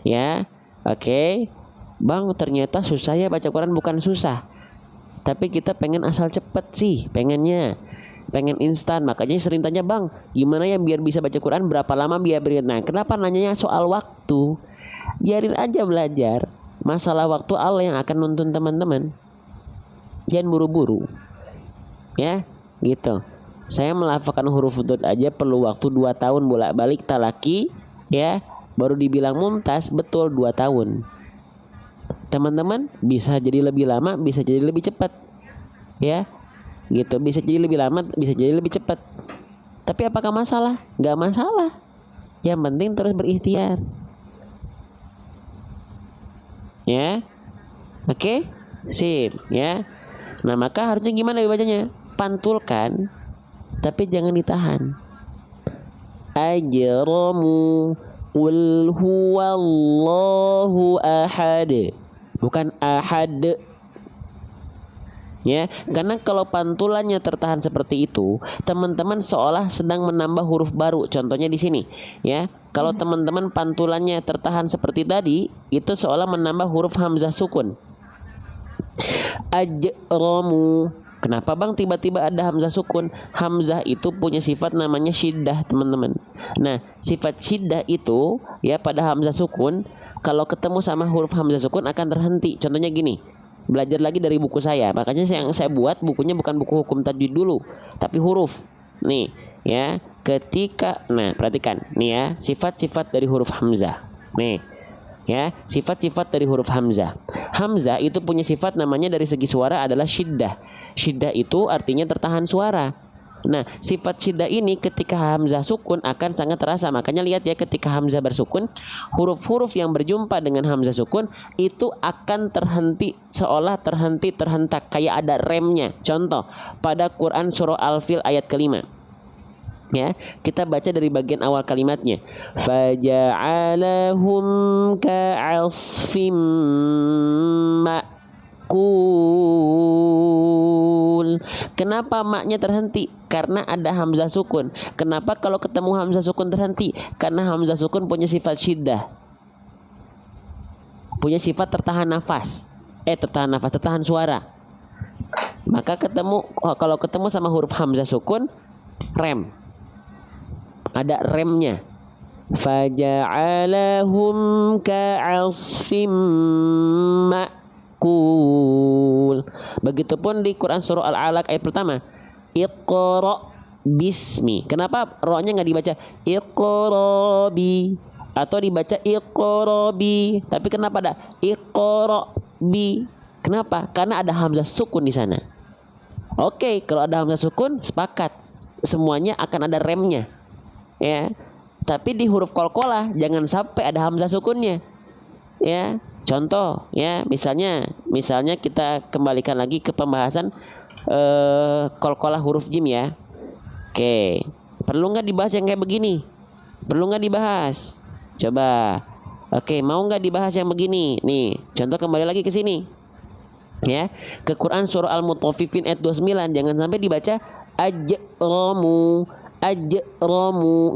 Speaker 1: Ya, oke. Bang, ternyata susah ya baca Quran. Bukan susah, tapi kita pengen asal cepet sih, pengen instan. Makanya sering tanya, bang, gimana ya biar bisa baca Quran, berapa lama biar beri. Nah, kenapa nanyanya soal waktu? Biarin aja belajar. Masalah waktu Allah yang akan nuntun teman-teman. Jangan buru-buru. Ya, gitu. Saya melafalkan huruf hudud aja perlu waktu 2 tahun bolak-balik talaki, ya, baru dibilang mumtaz. Betul, 2 tahun. Teman-teman bisa jadi lebih lama, bisa jadi lebih cepat. Ya, gitu. Bisa jadi lebih lama, bisa jadi lebih cepat. Tapi apakah masalah? Gak masalah. Yang penting terus berikhtiar. Ya, oke, sip, ya. Nah, maka harusnya gimana bacanya? Pantulkan, tapi jangan ditahan. Ajramu, qul huwallahu ahad, bukan ahad. Ya, karena kalau pantulannya tertahan seperti itu, teman-teman seolah sedang menambah huruf baru. Contohnya di sini, ya. Kalau teman-teman pantulannya tertahan seperti tadi, itu seolah menambah huruf hamzah sukun. Ajramu. Kenapa bang tiba-tiba ada hamzah sukun? Hamzah itu punya sifat namanya syiddah, teman-teman. Nah, sifat syiddah itu, ya, pada hamzah sukun, kalau ketemu sama huruf hamzah sukun akan terhenti. Contohnya gini. Belajar lagi dari buku saya. Makanya yang saya buat bukunya bukan buku hukum tajwid dulu, tapi huruf. Nih, ya, ketika, nah, perhatikan nih ya, sifat-sifat dari huruf hamzah. Nih, ya, sifat-sifat dari huruf hamzah. Hamzah itu punya sifat namanya dari segi suara adalah syiddah. Syiddah itu artinya tertahan suara. Nah, sifat syiddah ini ketika hamzah sukun akan sangat terasa. Makanya lihat ya, ketika hamzah bersukun, huruf-huruf yang berjumpa dengan hamzah sukun itu akan terhenti, seolah terhentak, kayak ada remnya. Contoh pada Quran surah Al-Fil ayat ke-5. Ya, kita baca dari bagian awal kalimatnya. Faja'alahum ka'asfim ma'kul. Kenapa maknya terhenti? Karena ada hamzah sukun. Kenapa kalau ketemu hamzah sukun terhenti? Karena hamzah sukun punya sifat syiddah, punya sifat tertahan suara. Maka kalau ketemu sama huruf hamzah sukun, rem, ada remnya. Faja'alahum ka'asfim ma'kul. Begitupun di Quran surah Al-Alaq ayat pertama. Iqra bismi. Kenapa ro-nya nggak dibaca iqra bi atau dibaca iqra bi? Tapi kenapa ada iqra bi? Kenapa? Karena ada hamzah sukun di sana. Oke, kalau ada hamzah sukun sepakat, semuanya akan ada remnya. Ya. Tapi di huruf qalqalah jangan sampai ada hamzah sukunnya. Ya. Contoh ya, misalnya kita kembalikan lagi ke pembahasan qalqalah huruf jim ya. Oke, perlu nggak dibahas yang kayak begini? Perlu nggak dibahas? Coba. Oke, mau nggak dibahas yang begini? Nih, contoh kembali lagi ke sini. Ya, ke Quran surah Al-Mutaffifin ayat 29, jangan sampai dibaca ajramu,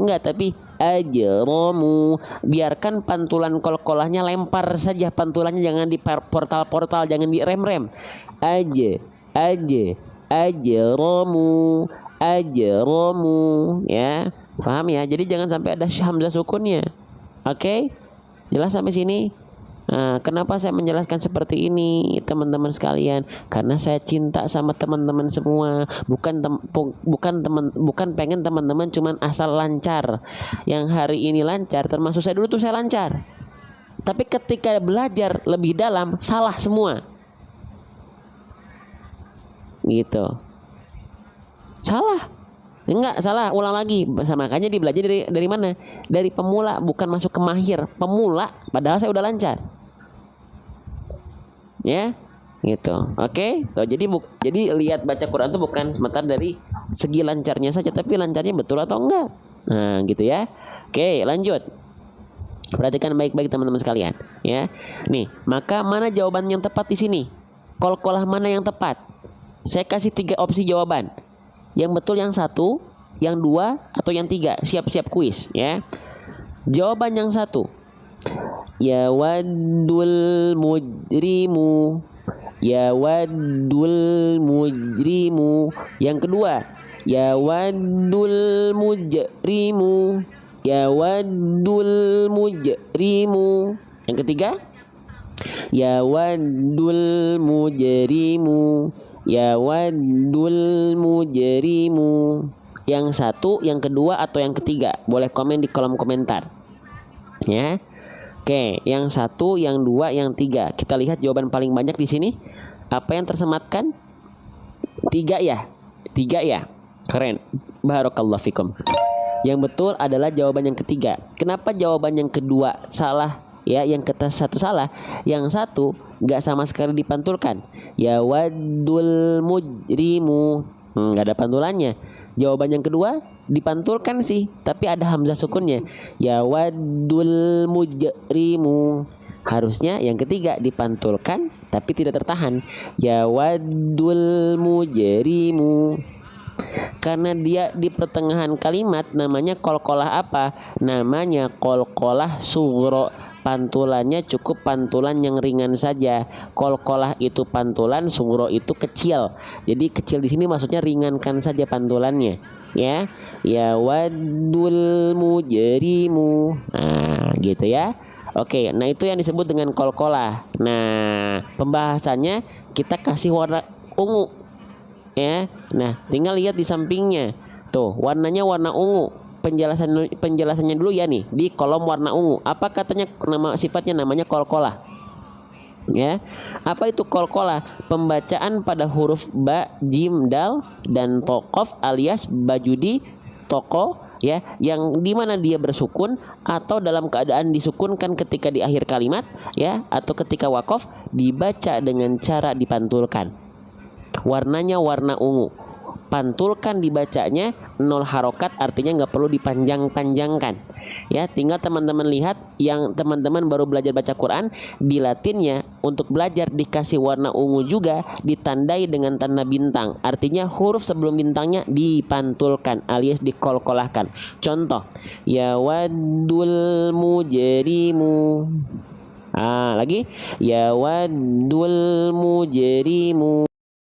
Speaker 1: enggak, tapi ajramu. Biarkan pantulan qalqalahnya lempar saja pantulannya, jangan di portal-portal, jangan di rem-rem. Ajramu, ya. Paham ya? Jadi jangan sampai ada hamzah sukunnya. Oke? Jelas sampai sini? Nah, kenapa saya menjelaskan seperti ini, teman-teman sekalian? Karena saya cinta sama teman-teman semua. Bukan pengen teman-teman cuman asal lancar. Yang hari ini lancar, termasuk saya dulu tuh saya lancar. Tapi ketika belajar lebih dalam, salah semua. Gitu. Salah. Enggak, salah, ulang lagi. Makanya dibelajar dari mana? Dari pemula, bukan masuk ke mahir. Pemula, padahal saya udah lancar. Ya, gitu. Oke. Jadi lihat baca Quran itu bukan sebentar dari segi lancarnya saja, tapi lancarnya betul atau enggak. Nah, gitu ya. Oke, lanjut. Perhatikan baik-baik teman-teman sekalian, ya. Nih, maka mana jawaban yang tepat di sini? Qalqalah mana yang tepat? Saya kasih 3 opsi jawaban. Yang betul yang 1, yang 2, atau yang 3. Siap-siap kuis ya. Jawaban yang 1. Yawaddul mujrimu. Yawaddul mujrimu. Yang kedua, yawaddul mujrimu. Yawaddul mujrimu. Yang ketiga, yawaddul mujrimu. Yawaddul mujrimu. Yang 1, yang kedua, atau yang ketiga? Boleh komen di kolom komentar. Ya. Oke, yang 1, yang 2, yang 3. Kita lihat jawaban paling banyak di sini. Apa yang tersematkan? 3 ya. 3 ya. Keren. Barakallahu fikum. Yang betul adalah jawaban yang ketiga. Kenapa jawaban yang kedua salah? Ya, yang satu salah, yang satu nggak sama sekali dipantulkan. Yawaddul mujrimu, nggak ada pantulannya. Jawaban yang kedua dipantulkan sih, tapi ada hamzah sukunnya. Yawaddul mujrimu. Harusnya yang ketiga dipantulkan, tapi tidak tertahan. Yawaddul mujrimu. Karena dia di pertengahan kalimat, namanya qalqalah apa? Namanya qalqalah sughra. Pantulannya cukup pantulan yang ringan saja. Qalqalah itu pantulan, sughra itu kecil. Jadi kecil di sini maksudnya ringankan saja pantulannya, ya. Ya waddul mujrimu. Nah, gitu ya. Oke, nah itu yang disebut dengan qalqalah. Nah, pembahasannya kita kasih warna ungu. Ya. Nah, tinggal lihat di sampingnya. Tuh, warnanya warna ungu. Penjelasannya dulu ya nih di kolom warna ungu. Apa katanya sifatnya namanya qalqalah. Ya. Apa itu qalqalah? Pembacaan pada huruf ba, jim, dal dan to, qaf alias bajudi, toko ya, yang dimana dia bersukun atau dalam keadaan disukunkan ketika di akhir kalimat ya, atau ketika waqaf dibaca dengan cara dipantulkan. Warnanya warna ungu. dipantulkan dibacanya, 0 harokat artinya nggak perlu dipanjang-panjangkan. Ya, tinggal teman-teman lihat yang teman-teman baru belajar baca Quran di Latinnya, untuk belajar dikasih warna ungu juga, ditandai dengan tanda bintang. Artinya huruf sebelum bintangnya dipantulkan alias dikolkolahkan. Contoh, ya wadul mujrimu. Lagi, ya wadul mujrimu.